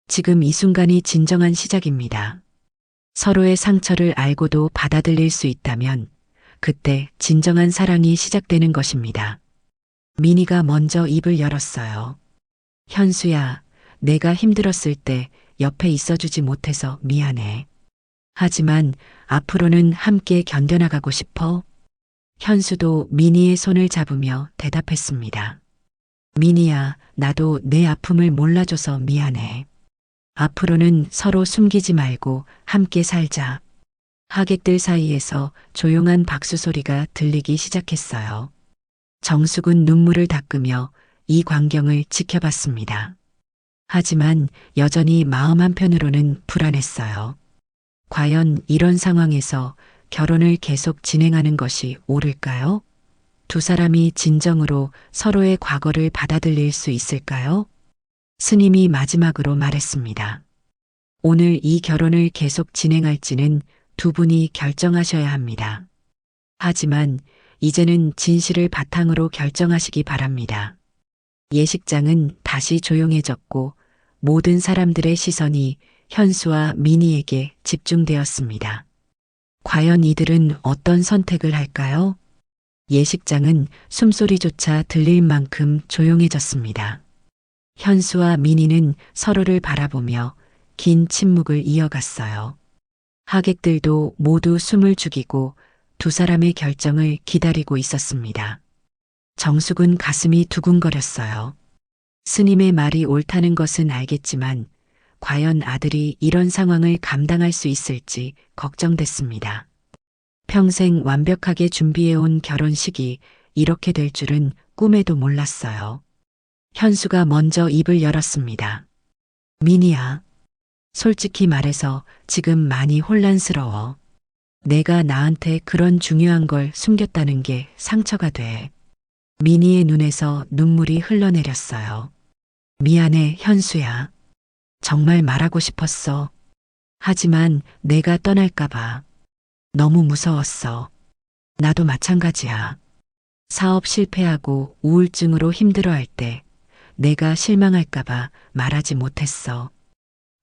지금 이 순간이 진정한 시작입니다. 서로의 상처를 알고도 받아들일 수 있다면 그때 진정한 사랑이 시작되는 것입니다. 미니가 먼저 입을 열었어요. 현수야, 내가 힘들었을 때 옆에 있어주지 못해서 미안해. 하지만 앞으로는 함께 견뎌나가고 싶어. 현수도 미니의 손을 잡으며 대답했습니다. 미니야, 나도 내 아픔을 몰라줘서 미안해. 앞으로는 서로 숨기지 말고 함께 살자. 하객들 사이에서 조용한 박수 소리가 들리기 시작했어요. 정숙은 눈물을 닦으며 이 광경을 지켜봤습니다. 하지만 여전히 마음 한편으로는 불안했어요. 과연 이런 상황에서 결혼을 계속 진행하는 것이 옳을까요? 두 사람이 진정으로 서로의 과거를 받아들일 수 있을까요? 스님이 마지막으로 말했습니다. 오늘 이 결혼을 계속 진행할지는 두 분이 결정하셔야 합니다. 하지만 이제는 진실을 바탕으로 결정하시기 바랍니다. 예식장은 다시 조용해졌고 모든 사람들의 시선이 현수와 미니에게 집중되었습니다. 과연 이들은 어떤 선택을 할까요? 예식장은 숨소리조차 들릴 만큼 조용해졌습니다. 현수와 미니는 서로를 바라보며 긴 침묵을 이어갔어요. 하객들도 모두 숨을 죽이고 두 사람의 결정을 기다리고 있었습니다. 정숙은 가슴이 두근거렸어요. 스님의 말이 옳다는 것은 알겠지만 과연 아들이 이런 상황을 감당할 수 있을지 걱정됐습니다. 평생 완벽하게 준비해온 결혼식이 이렇게 될 줄은 꿈에도 몰랐어요. 현수가 먼저 입을 열었습니다. 미니야, 솔직히 말해서 지금 많이 혼란스러워. 내가 나한테 그런 중요한 걸 숨겼다는 게 상처가 돼. 미니의 눈에서 눈물이 흘러내렸어요. 미안해, 현수야. 정말 말하고 싶었어. 하지만 내가 떠날까봐 너무 무서웠어. 나도 마찬가지야. 사업 실패하고 우울증으로 힘들어할 때 내가 실망할까봐 말하지 못했어.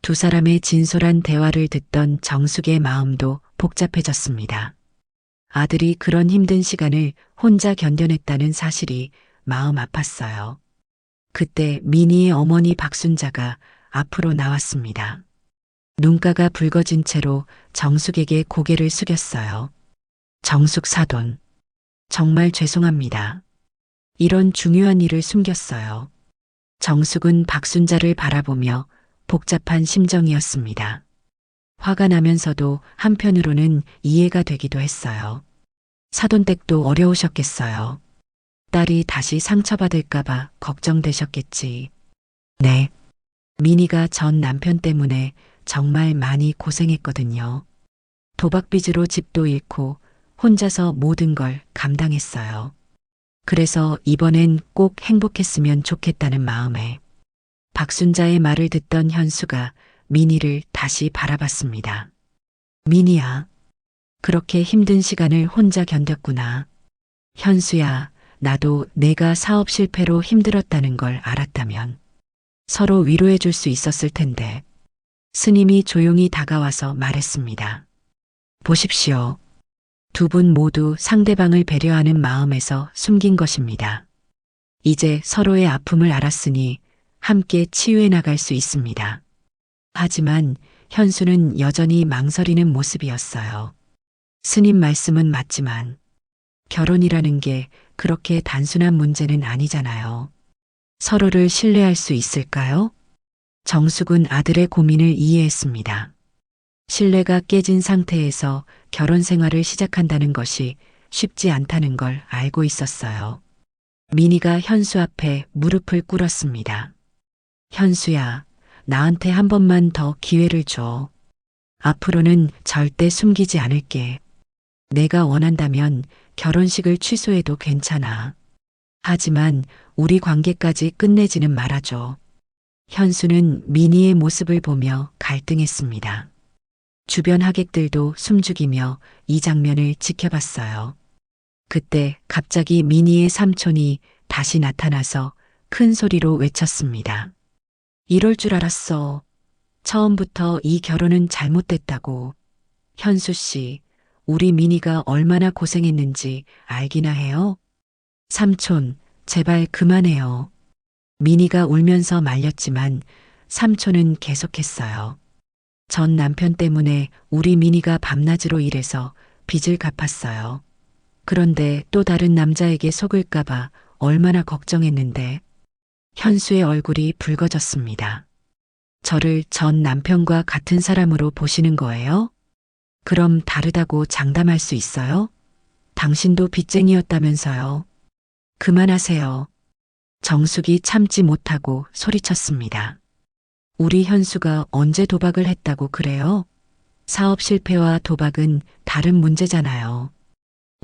두 사람의 진솔한 대화를 듣던 정숙의 마음도 복잡해졌습니다. 아들이 그런 힘든 시간을 혼자 견뎌냈다는 사실이 마음 아팠어요. 그때 미니의 어머니 박순자가 앞으로 나왔습니다. 눈가가 붉어진 채로 정숙에게 고개를 숙였어요. 정숙 사돈, 정말 죄송합니다. 이런 중요한 일을 숨겼어요. 정숙은 박순자를 바라보며 복잡한 심정이었습니다. 화가 나면서도 한편으로는 이해가 되기도 했어요. 사돈댁도 어려우셨겠어요. 딸이 다시 상처받을까봐 걱정되셨겠지. 네. 미니가 전 남편 때문에 정말 많이 고생했거든요. 도박빚으로 집도 잃고 혼자서 모든 걸 감당했어요. 그래서 이번엔 꼭 행복했으면 좋겠다는 마음에 박순자의 말을 듣던 현수가 미니를 다시 바라봤습니다. 미니야, 그렇게 힘든 시간을 혼자 견뎠구나. 현수야, 나도 내가 사업 실패로 힘들었다는 걸 알았다면 서로 위로해 줄 수 있었을 텐데. 스님이 조용히 다가와서 말했습니다. 보십시오. 두 분 모두 상대방을 배려하는 마음에서 숨긴 것입니다. 이제 서로의 아픔을 알았으니 함께 치유해 나갈 수 있습니다. 하지만 현수는 여전히 망설이는 모습이었어요. 스님 말씀은 맞지만 결혼이라는 게 그렇게 단순한 문제는 아니잖아요. 서로를 신뢰할 수 있을까요? 정숙은 아들의 고민을 이해했습니다. 신뢰가 깨진 상태에서 결혼 생활을 시작한다는 것이 쉽지 않다는 걸 알고 있었어요. 미니가 현수 앞에 무릎을 꿇었습니다. 현수야, 나한테 한 번만 더 기회를 줘. 앞으로는 절대 숨기지 않을게. 내가 원한다면 결혼식을 취소해도 괜찮아. 하지만 우리 관계까지 끝내지는 말아줘. 현수는 미니의 모습을 보며 갈등했습니다. 주변 하객들도 숨죽이며 이 장면을 지켜봤어요. 그때 갑자기 미니의 삼촌이 다시 나타나서 큰 소리로 외쳤습니다. 이럴 줄 알았어. 처음부터 이 결혼은 잘못됐다고. 현수 씨, 우리 미니가 얼마나 고생했는지 알기나 해요? 삼촌, 제발 그만해요. 민희가 울면서 말렸지만 삼촌은 계속했어요. 전 남편 때문에 우리 민희가 밤낮으로 일해서 빚을 갚았어요. 그런데 또 다른 남자에게 속을까봐 얼마나 걱정했는데. 현수의 얼굴이 붉어졌습니다. 저를 전 남편과 같은 사람으로 보시는 거예요? 그럼 다르다고 장담할 수 있어요? 당신도 빚쟁이였다면서요. 그만하세요. 정숙이 참지 못하고 소리쳤습니다. 우리 현수가 언제 도박을 했다고 그래요? 사업 실패와 도박은 다른 문제잖아요.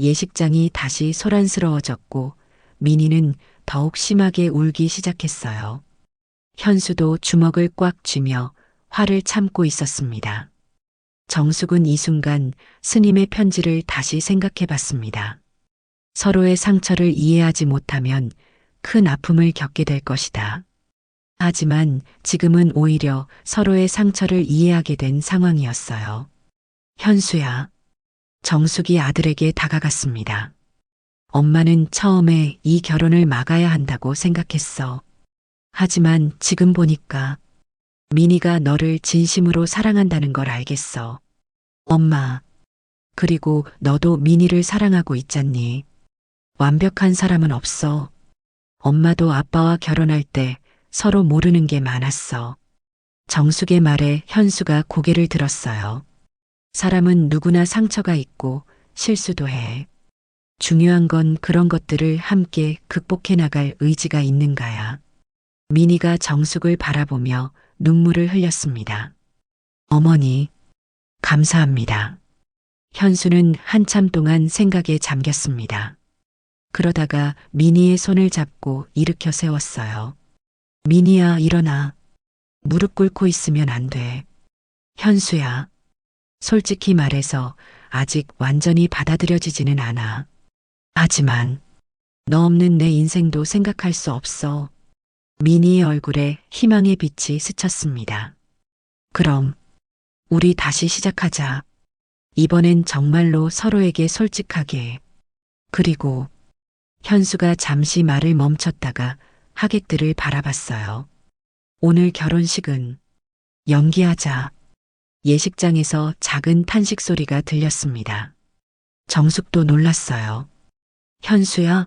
예식장이 다시 소란스러워졌고 민희는 더욱 심하게 울기 시작했어요. 현수도 주먹을 꽉 쥐며 화를 참고 있었습니다. 정숙은 이 순간 스님의 편지를 다시 생각해 봤습니다. 서로의 상처를 이해하지 못하면 큰 아픔을 겪게 될 것이다. 하지만 지금은 오히려 서로의 상처를 이해하게 된 상황이었어요. 현수야. 정숙이 아들에게 다가갔습니다. 엄마는 처음에 이 결혼을 막아야 한다고 생각했어. 하지만 지금 보니까 민희가 너를 진심으로 사랑한다는 걸 알겠어. 엄마. 그리고 너도 민희를 사랑하고 있잖니. 완벽한 사람은 없어. 엄마도 아빠와 결혼할 때 서로 모르는 게 많았어. 정숙의 말에 현수가 고개를 들었어요. 사람은 누구나 상처가 있고 실수도 해. 중요한 건 그런 것들을 함께 극복해 나갈 의지가 있는가야. 민희가 정숙을 바라보며 눈물을 흘렸습니다. 어머니, 감사합니다. 현수는 한참 동안 생각에 잠겼습니다. 그러다가 민희의 손을 잡고 일으켜 세웠어요. 민희야, 일어나. 무릎 꿇고 있으면 안 돼. 현수야. 솔직히 말해서 아직 완전히 받아들여지지는 않아. 하지만 너 없는 내 인생도 생각할 수 없어. 민희의 얼굴에 희망의 빛이 스쳤습니다. 그럼 우리 다시 시작하자. 이번엔 정말로 서로에게 솔직하게. 그리고 현수가 잠시 말을 멈췄다가 하객들을 바라봤어요. 오늘 결혼식은 연기하자. 예식장에서 작은 탄식 소리가 들렸습니다. 정숙도 놀랐어요. 현수야?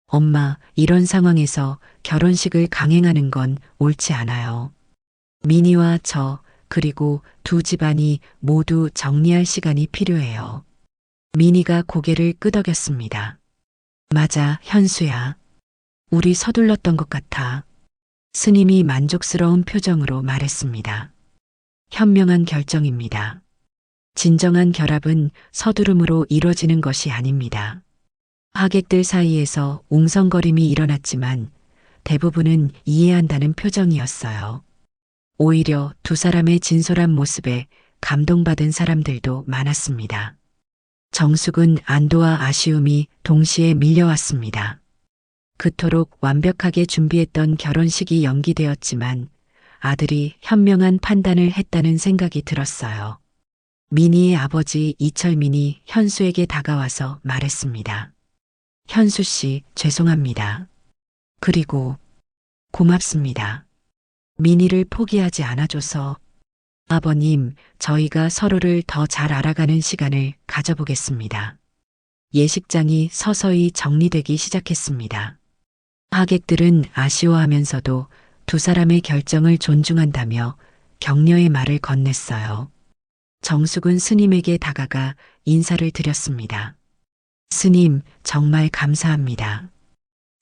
엄마, 이런 상황에서 결혼식을 강행하는 건 옳지 않아요. 민희와 저, 그리고 두 집안이 모두 정리할 시간이 필요해요. 민희가 고개를 끄덕였습니다. 맞아, 현수야. 우리 서둘렀던 것 같아. 스님이 만족스러운 표정으로 말했습니다. 현명한 결정입니다. 진정한 결합은 서두름으로 이뤄지는 것이 아닙니다. 하객들 사이에서 웅성거림이 일어났지만 대부분은 이해한다는 표정이었어요. 오히려 두 사람의 진솔한 모습에 감동받은 사람들도 많았습니다. 정숙은 안도와 아쉬움이 동시에 밀려왔습니다. 그토록 완벽하게 준비했던 결혼식이 연기되었지만 아들이 현명한 판단을 했다는 생각이 들었어요. 민희의 아버지 이철민이 현수에게 다가와서 말했습니다. 현수 씨, 죄송합니다. 그리고 고맙습니다. 민희를 포기하지 않아줘서. 아버님, 저희가 서로를 더 잘 알아가는 시간을 가져보겠습니다. 예식장이 서서히 정리되기 시작했습니다. 하객들은 아쉬워하면서도 두 사람의 결정을 존중한다며 격려의 말을 건넸어요. 정숙은 스님에게 다가가 인사를 드렸습니다. 스님, 정말 감사합니다.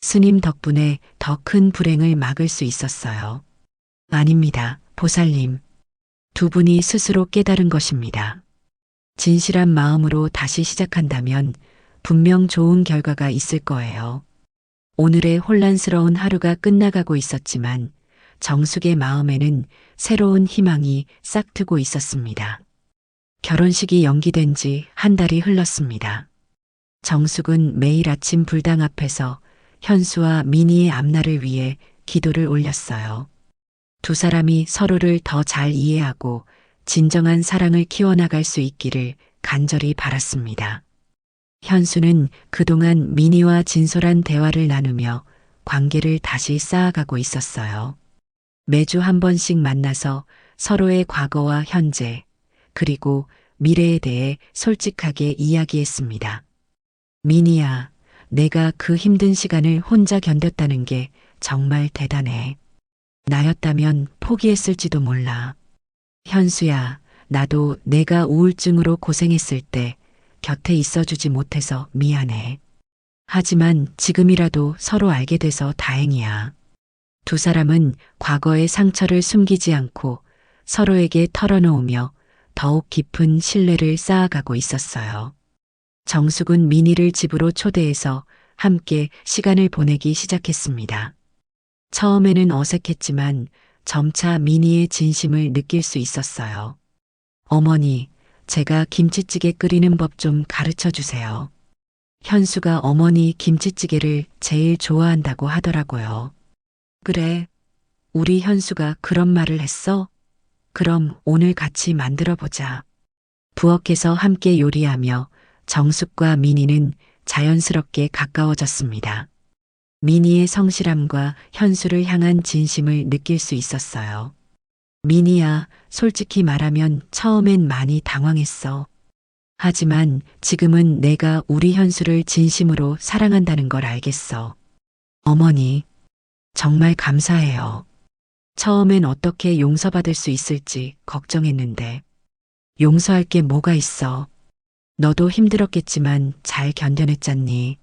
스님 덕분에 더 큰 불행을 막을 수 있었어요. 아닙니다, 보살님. 두 분이 스스로 깨달은 것입니다. 진실한 마음으로 다시 시작한다면 분명 좋은 결과가 있을 거예요. 오늘의 혼란스러운 하루가 끝나가고 있었지만 정숙의 마음에는 새로운 희망이 싹트고 있었습니다. 결혼식이 연기된 지 한 달이 흘렀습니다. 정숙은 매일 아침 불당 앞에서 현수와 민희의 앞날을 위해 기도를 올렸어요. 두 사람이 서로를 더 잘 이해하고 진정한 사랑을 키워나갈 수 있기를 간절히 바랐습니다. 현수는 그동안 민희와 진솔한 대화를 나누며 관계를 다시 쌓아가고 있었어요. 매주 한 번씩 만나서 서로의 과거와 현재, 그리고 미래에 대해 솔직하게 이야기했습니다. 미니야, 내가 그 힘든 시간을 혼자 견뎠다는 게 정말 대단해. 나였다면 포기했을지도 몰라. 현수야, 나도 내가 우울증으로 고생했을 때 곁에 있어주지 못해서 미안해. 하지만 지금이라도 서로 알게 돼서 다행이야. 두 사람은 과거의 상처를 숨기지 않고 서로에게 털어놓으며 더욱 깊은 신뢰를 쌓아가고 있었어요. 정숙은 미니를 집으로 초대해서 함께 시간을 보내기 시작했습니다. 처음에는 어색했지만 점차 미니의 진심을 느낄 수 있었어요. 어머니, 제가 김치찌개 끓이는 법 좀 가르쳐 주세요. 현수가 어머니 김치찌개를 제일 좋아한다고 하더라고요. 그래, 우리 현수가 그런 말을 했어? 그럼 오늘 같이 만들어 보자. 부엌에서 함께 요리하며 정숙과 미니는 자연스럽게 가까워졌습니다. 미니의 성실함과 현수를 향한 진심을 느낄 수 있었어요. 미니야, 솔직히 말하면 처음엔 많이 당황했어. 하지만 지금은 내가 우리 현수를 진심으로 사랑한다는 걸 알겠어. 어머니, 정말 감사해요. 처음엔 어떻게 용서받을 수 있을지 걱정했는데 용서할 게 뭐가 있어. 너도 힘들었겠지만 잘 견뎌냈잖니.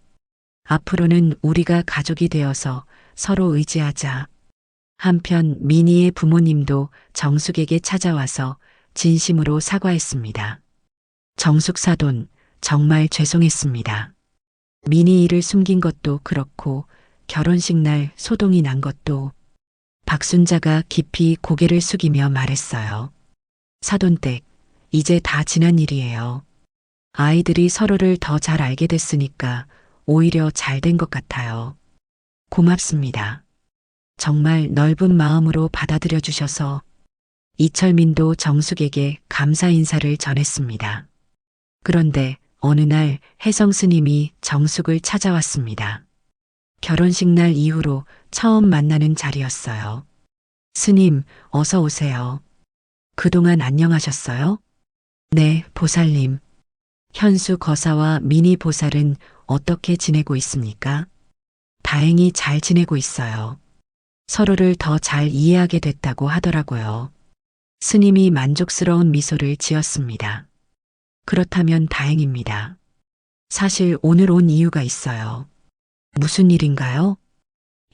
앞으로는 우리가 가족이 되어서 서로 의지하자. 한편 미니의 부모님도 정숙에게 찾아와서 진심으로 사과했습니다. 정숙 사돈, 정말 죄송했습니다. 미니 일을 숨긴 것도 그렇고 결혼식 날 소동이 난 것도. 박순자가 깊이 고개를 숙이며 말했어요. 사돈댁, 이제 다 지난 일이에요. 아이들이 서로를 더 잘 알게 됐으니까 오히려 잘 된 것 같아요. 고맙습니다. 정말 넓은 마음으로 받아들여 주셔서. 이철민도 정숙에게 감사 인사를 전했습니다. 그런데 어느 날 혜성 스님이 정숙을 찾아왔습니다. 결혼식 날 이후로 처음 만나는 자리였어요. 스님, 어서 오세요. 그동안 안녕하셨어요? 네, 보살님. 현수 거사와 미니 보살은 어떻게 지내고 있습니까? 다행히 잘 지내고 있어요. 서로를 더 잘 이해하게 됐다고 하더라고요. 스님이 만족스러운 미소를 지었습니다. 그렇다면 다행입니다. 사실 오늘 온 이유가 있어요. 무슨 일인가요?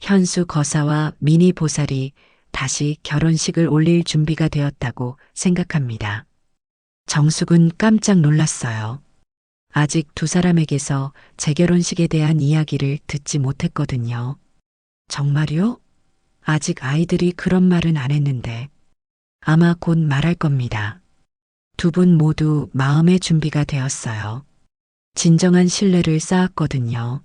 현수 거사와 미니 보살이 다시 결혼식을 올릴 준비가 되었다고 생각합니다. 정숙은 깜짝 놀랐어요. 아직 두 사람에게서 재결혼식에 대한 이야기를 듣지 못했거든요. 정말요? 아직 아이들이 그런 말은 안 했는데 아마 곧 말할 겁니다. 두 분 모두 마음의 준비가 되었어요. 진정한 신뢰를 쌓았거든요.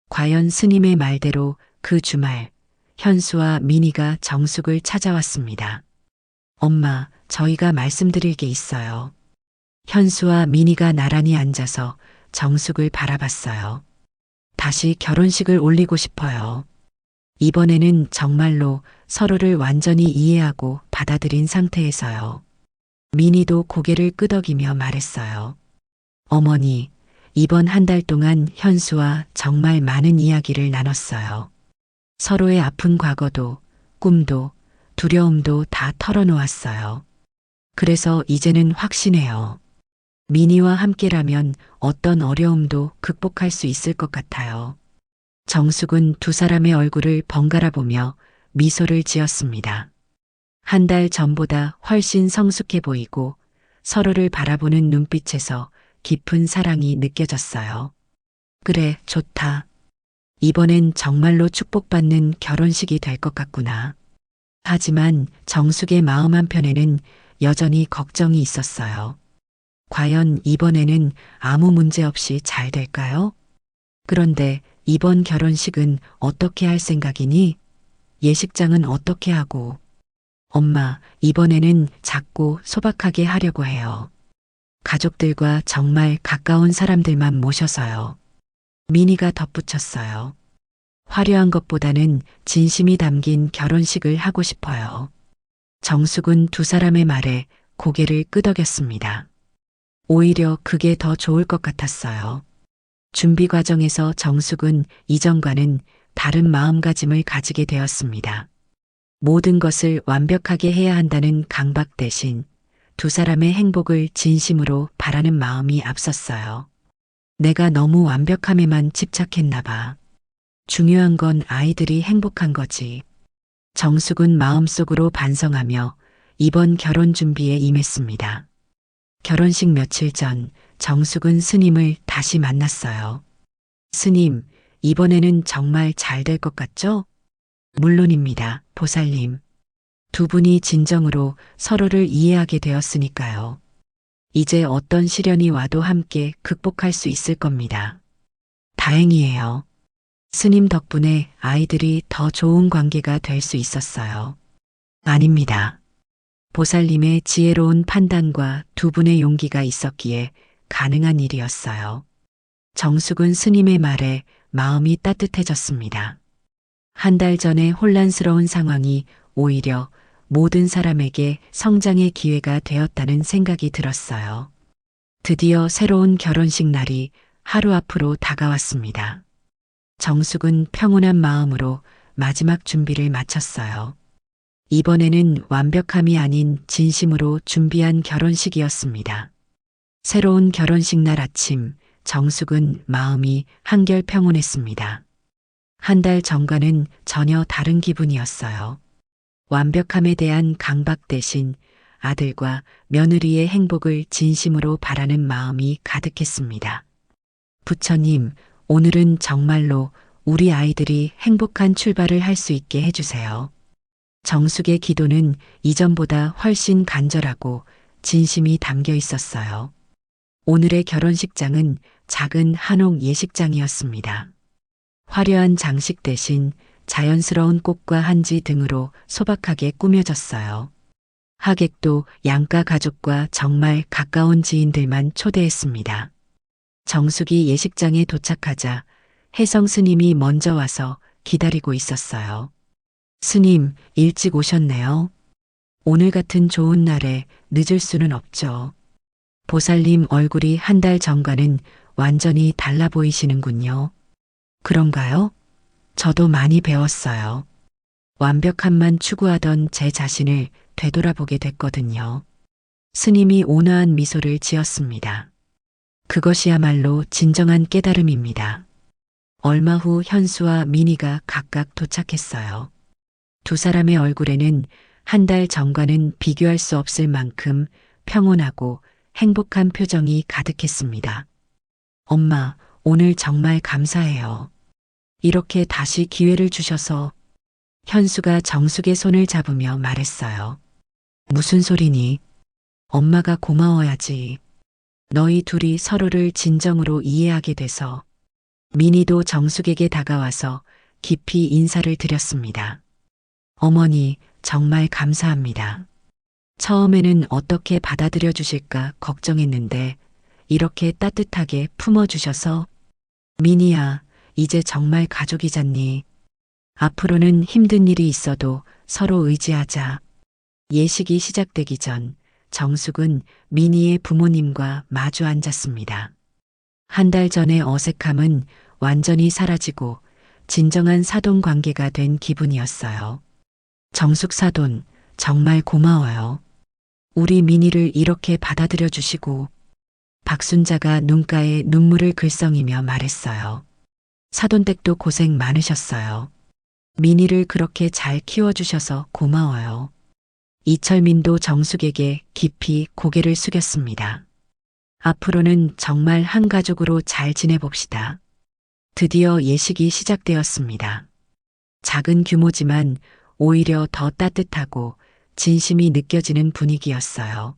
과연 스님의 말대로 그 주말 현수와 미니가 정숙을 찾아왔습니다. 엄마, 저희가 말씀드릴 게 있어요. 현수와 미니가 나란히 앉아서 정숙을 바라봤어요. 다시 결혼식을 올리고 싶어요. 이번에는 정말로 서로를 완전히 이해하고 받아들인 상태에서요. 미니도 고개를 끄덕이며 말했어요. 어머니, 이번 한 달 동안 현수와 정말 많은 이야기를 나눴어요. 서로의 아픈 과거도, 꿈도, 두려움도 다 털어놓았어요. 그래서 이제는 확신해요. 미니와 함께라면 어떤 어려움도 극복할 수 있을 것 같아요. 정숙은 두 사람의 얼굴을 번갈아 보며 미소를 지었습니다. 한 달 전보다 훨씬 성숙해 보이고 서로를 바라보는 눈빛에서 깊은 사랑이 느껴졌어요. 그래, 좋다. 이번엔 정말로 축복받는 결혼식이 될 것 같구나. 하지만 정숙의 마음 한편에는 여전히 걱정이 있었어요. 과연 이번에는 아무 문제 없이 잘 될까요? 그런데 이번 결혼식은 어떻게 할 생각이니? 예식장은 어떻게 하고? 엄마, 이번에는 작고 소박하게 하려고 해요. 가족들과 정말 가까운 사람들만 모셔서요. 미니가 덧붙였어요. 화려한 것보다는 진심이 담긴 결혼식을 하고 싶어요. 정숙은 두 사람의 말에 고개를 끄덕였습니다. 오히려 그게 더 좋을 것 같았어요. 준비 과정에서 정숙은 이전과는 다른 마음가짐을 가지게 되었습니다. 모든 것을 완벽하게 해야 한다는 강박 대신 두 사람의 행복을 진심으로 바라는 마음이 앞섰어요. 내가 너무 완벽함에만 집착했나 봐. 중요한 건 아이들이 행복한 거지. 정숙은 마음속으로 반성하며 이번 결혼 준비에 임했습니다. 결혼식 며칠 전 정숙은 스님을 다시 만났어요. 스님, 이번에는 정말 잘 될 것 같죠? 물론입니다, 보살님. 두 분이 진정으로 서로를 이해하게 되었으니까요. 이제 어떤 시련이 와도 함께 극복할 수 있을 겁니다. 다행이에요. 스님 덕분에 아이들이 더 좋은 관계가 될 수 있었어요. 아닙니다. 보살님의 지혜로운 판단과 두 분의 용기가 있었기에 가능한 일이었어요. 정숙은 스님의 말에 마음이 따뜻해졌습니다. 한 달 전에 혼란스러운 상황이 오히려 모든 사람에게 성장의 기회가 되었다는 생각이 들었어요. 드디어 새로운 결혼식 날이 하루 앞으로 다가왔습니다. 정숙은 평온한 마음으로 마지막 준비를 마쳤어요. 이번에는 완벽함이 아닌 진심으로 준비한 결혼식이었습니다. 새로운 결혼식 날 아침, 정숙은 마음이 한결 평온했습니다. 한 달 전과는 전혀 다른 기분이었어요. 완벽함에 대한 강박 대신 아들과 며느리의 행복을 진심으로 바라는 마음이 가득했습니다. 부처님, 오늘은 정말로 우리 아이들이 행복한 출발을 할 수 있게 해주세요. 정숙의 기도는 이전보다 훨씬 간절하고 진심이 담겨 있었어요. 오늘의 결혼식장은 작은 한옥 예식장이었습니다. 화려한 장식 대신 자연스러운 꽃과 한지 등으로 소박하게 꾸며졌어요. 하객도 양가 가족과 정말 가까운 지인들만 초대했습니다. 정숙이 예식장에 도착하자 혜성 스님이 먼저 와서 기다리고 있었어요. 스님, 일찍 오셨네요. 오늘 같은 좋은 날에 늦을 수는 없죠. 보살님 얼굴이 한 달 전과는 완전히 달라 보이시는군요. 그런가요? 저도 많이 배웠어요. 완벽함만 추구하던 제 자신을 되돌아보게 됐거든요. 스님이 온화한 미소를 지었습니다. 그것이야말로 진정한 깨달음입니다. 얼마 후 현수와 민희가 각각 도착했어요. 두 사람의 얼굴에는 한 달 전과는 비교할 수 없을 만큼 평온하고 행복한 표정이 가득했습니다. 엄마, 오늘 정말 감사해요. 이렇게 다시 기회를 주셔서. 현수가 정숙의 손을 잡으며 말했어요. 무슨 소리니? 엄마가 고마워야지. 너희 둘이 서로를 진정으로 이해하게 돼서. 민희도 정숙에게 다가와서 깊이 인사를 드렸습니다. 어머니, 정말 감사합니다. 처음에는 어떻게 받아들여 주실까 걱정했는데 이렇게 따뜻하게 품어주셔서. 민희야, 이제 정말 가족이잖니. 앞으로는 힘든 일이 있어도 서로 의지하자. 예식이 시작되기 전 정숙은 민희의 부모님과 마주 앉았습니다. 한 달 전의 어색함은 완전히 사라지고 진정한 사돈 관계가 된 기분이었어요. 정숙 사돈, 정말 고마워요. 우리 민희를 이렇게 받아들여 주시고. 박순자가 눈가에 눈물을 글썽이며 말했어요. 사돈댁도 고생 많으셨어요. 민희를 그렇게 잘 키워주셔서 고마워요. 이철민도 정숙에게 깊이 고개를 숙였습니다. 앞으로는 정말 한 가족으로 잘 지내봅시다. 드디어 예식이 시작되었습니다. 작은 규모지만 오히려 더 따뜻하고 진심이 느껴지는 분위기였어요.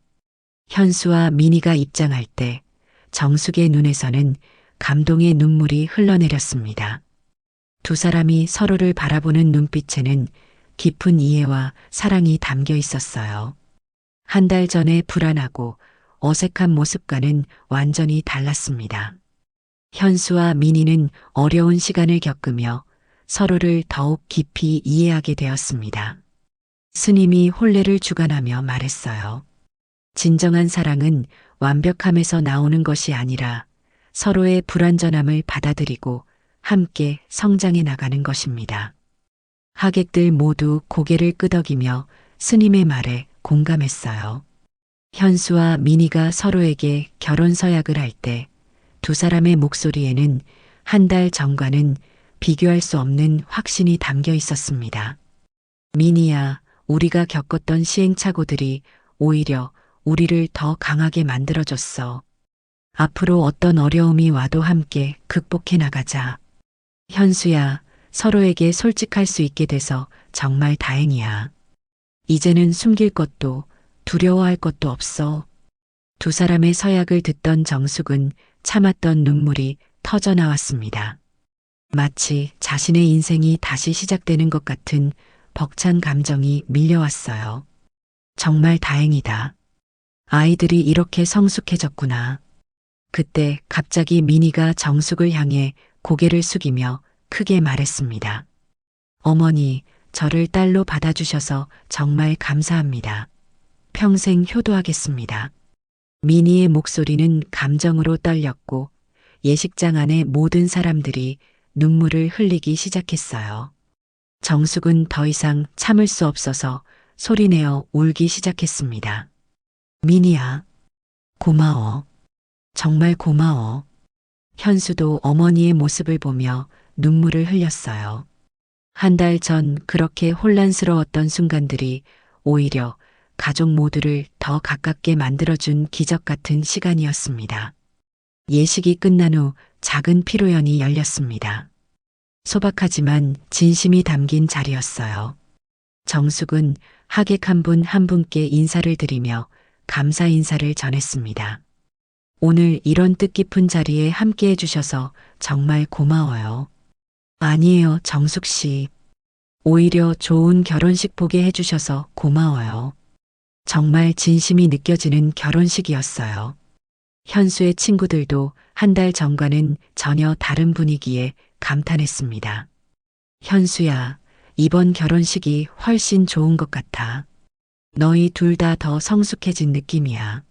현수와 민희가 입장할 때 정숙의 눈에서는 감동의 눈물이 흘러내렸습니다. 두 사람이 서로를 바라보는 눈빛에는 깊은 이해와 사랑이 담겨 있었어요. 한 달 전에 불안하고 어색한 모습과는 완전히 달랐습니다. 현수와 민희는 어려운 시간을 겪으며 서로를 더욱 깊이 이해하게 되었습니다. 스님이 혼례를 주관하며 말했어요. 진정한 사랑은 완벽함에서 나오는 것이 아니라 서로의 불완전함을 받아들이고 함께 성장해 나가는 것입니다. 하객들 모두 고개를 끄덕이며 스님의 말에 공감했어요. 현수와 민희가 서로에게 결혼 서약을 할 때 두 사람의 목소리에는 한 달 전과는 비교할 수 없는 확신이 담겨 있었습니다. 민희야, 우리가 겪었던 시행착오들이 오히려 우리를 더 강하게 만들어줬어. 앞으로 어떤 어려움이 와도 함께 극복해 나가자. 현수야, 서로에게 솔직할 수 있게 돼서 정말 다행이야. 이제는 숨길 것도 두려워할 것도 없어. 두 사람의 서약을 듣던 정숙은 참았던 눈물이 터져 나왔습니다. 마치 자신의 인생이 다시 시작되는 것 같은 벅찬 감정이 밀려왔어요. 정말 다행이다. 아이들이 이렇게 성숙해졌구나. 그때 갑자기 민희가 정숙을 향해 고개를 숙이며 크게 말했습니다. 어머니, 저를 딸로 받아주셔서 정말 감사합니다. 평생 효도하겠습니다. 민희의 목소리는 감정으로 떨렸고 예식장 안의 모든 사람들이 눈물을 흘리기 시작했어요. 정숙은 더 이상 참을 수 없어서 소리내어 울기 시작했습니다. 민희야, 고마워. 정말 고마워. 현수도 어머니의 모습을 보며 눈물을 흘렸어요. 한 달 전 그렇게 혼란스러웠던 순간들이 오히려 가족 모두를 더 가깝게 만들어준 기적 같은 시간이었습니다. 예식이 끝난 후 작은 피로연이 열렸습니다. 소박하지만 진심이 담긴 자리였어요. 정숙은 하객 한 분 한 분께 인사를 드리며 감사 인사를 전했습니다. 오늘 이런 뜻깊은 자리에 함께 해주셔서 정말 고마워요. 아니에요, 정숙 씨. 오히려 좋은 결혼식 보게 해주셔서 고마워요. 정말 진심이 느껴지는 결혼식이었어요. 현수의 친구들도 한 달 전과는 전혀 다른 분위기에 감탄했습니다. 현수야, 이번 결혼식이 훨씬 좋은 것 같아. 너희 둘 다 더 성숙해진 느낌이야.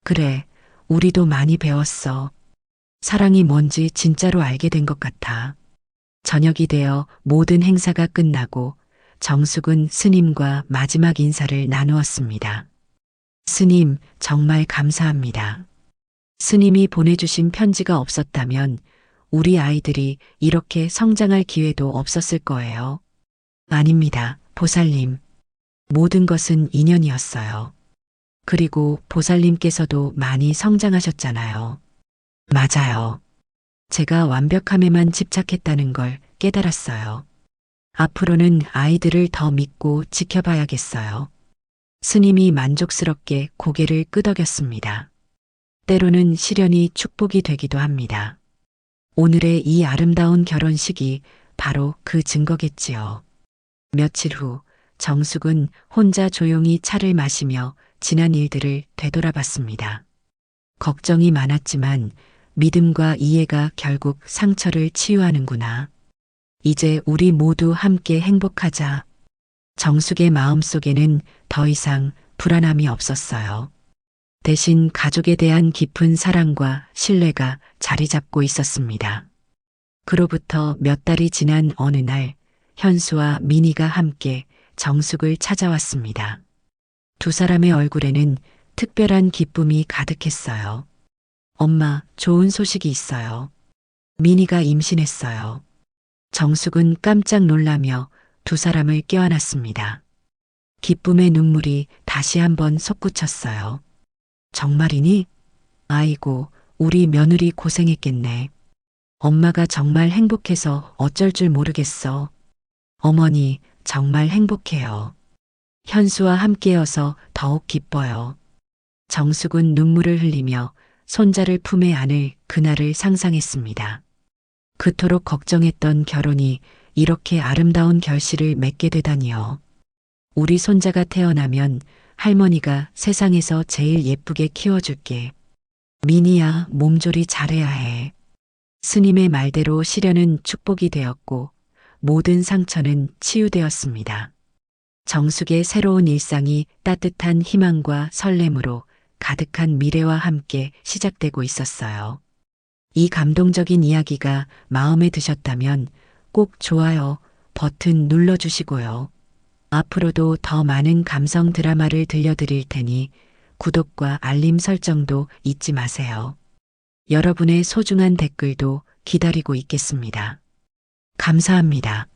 그래, 우리도 많이 배웠어. 사랑이 뭔지 진짜로 알게 된 것 같아. 저녁이 되어 모든 행사가 끝나고 정숙은 스님과 마지막 인사를 나누었습니다. 스님, 정말 감사합니다. 스님이 보내주신 편지가 없었다면 우리 아이들이 이렇게 성장할 기회도 없었을 거예요. 아닙니다, 보살님. 모든 것은 인연이었어요. 그리고 보살님께서도 많이 성장하셨잖아요. 맞아요. 제가 완벽함에만 집착했다는 걸 깨달았어요. 앞으로는 아이들을 더 믿고 지켜봐야겠어요. 스님이 만족스럽게 고개를 끄덕였습니다. 때로는 시련이 축복이 되기도 합니다. 오늘의 이 아름다운 결혼식이 바로 그 증거겠지요. 며칠 후 정숙은 혼자 조용히 차를 마시며 지난 일들을 되돌아봤습니다. 걱정이 많았지만 믿음과 이해가 결국 상처를 치유하는구나. 이제 우리 모두 함께 행복하자. 정숙의 마음속에는 더 이상 불안함이 없었어요. 대신 가족에 대한 깊은 사랑과 신뢰가 자리 잡고 있었습니다. 그로부터 몇 달이 지난 어느 날 현수와 민희가 함께 정숙을 찾아왔습니다. 두 사람의 얼굴에는 특별한 기쁨이 가득했어요. 엄마, 좋은 소식이 있어요. 민희가 임신했어요. 정숙은 깜짝 놀라며 두 사람을 껴안았습니다. 기쁨의 눈물이 다시 한번 솟구쳤어요. 정말이니? 아이고, 우리 며느리 고생했겠네. 엄마가 정말 행복해서 어쩔 줄 모르겠어. 어머니, 정말 행복해요. 현수와 함께여서 더욱 기뻐요. 정숙은 눈물을 흘리며 손자를 품에 안을 그날을 상상했습니다. 그토록 걱정했던 결혼이 이렇게 아름다운 결실을 맺게 되다니요. 우리 손자가 태어나면 할머니가 세상에서 제일 예쁘게 키워줄게. 민희야, 몸조리 잘해야 해. 스님의 말대로 시련은 축복이 되었고 모든 상처는 치유되었습니다. 정숙의 새로운 일상이 따뜻한 희망과 설렘으로 가득한 미래와 함께 시작되고 있었어요. 이 감동적인 이야기가 마음에 드셨다면 꼭 좋아요 버튼 눌러주시고요. 앞으로도 더 많은 감성 드라마를 들려드릴 테니 구독과 알림 설정도 잊지 마세요. 여러분의 소중한 댓글도 기다리고 있겠습니다. 감사합니다.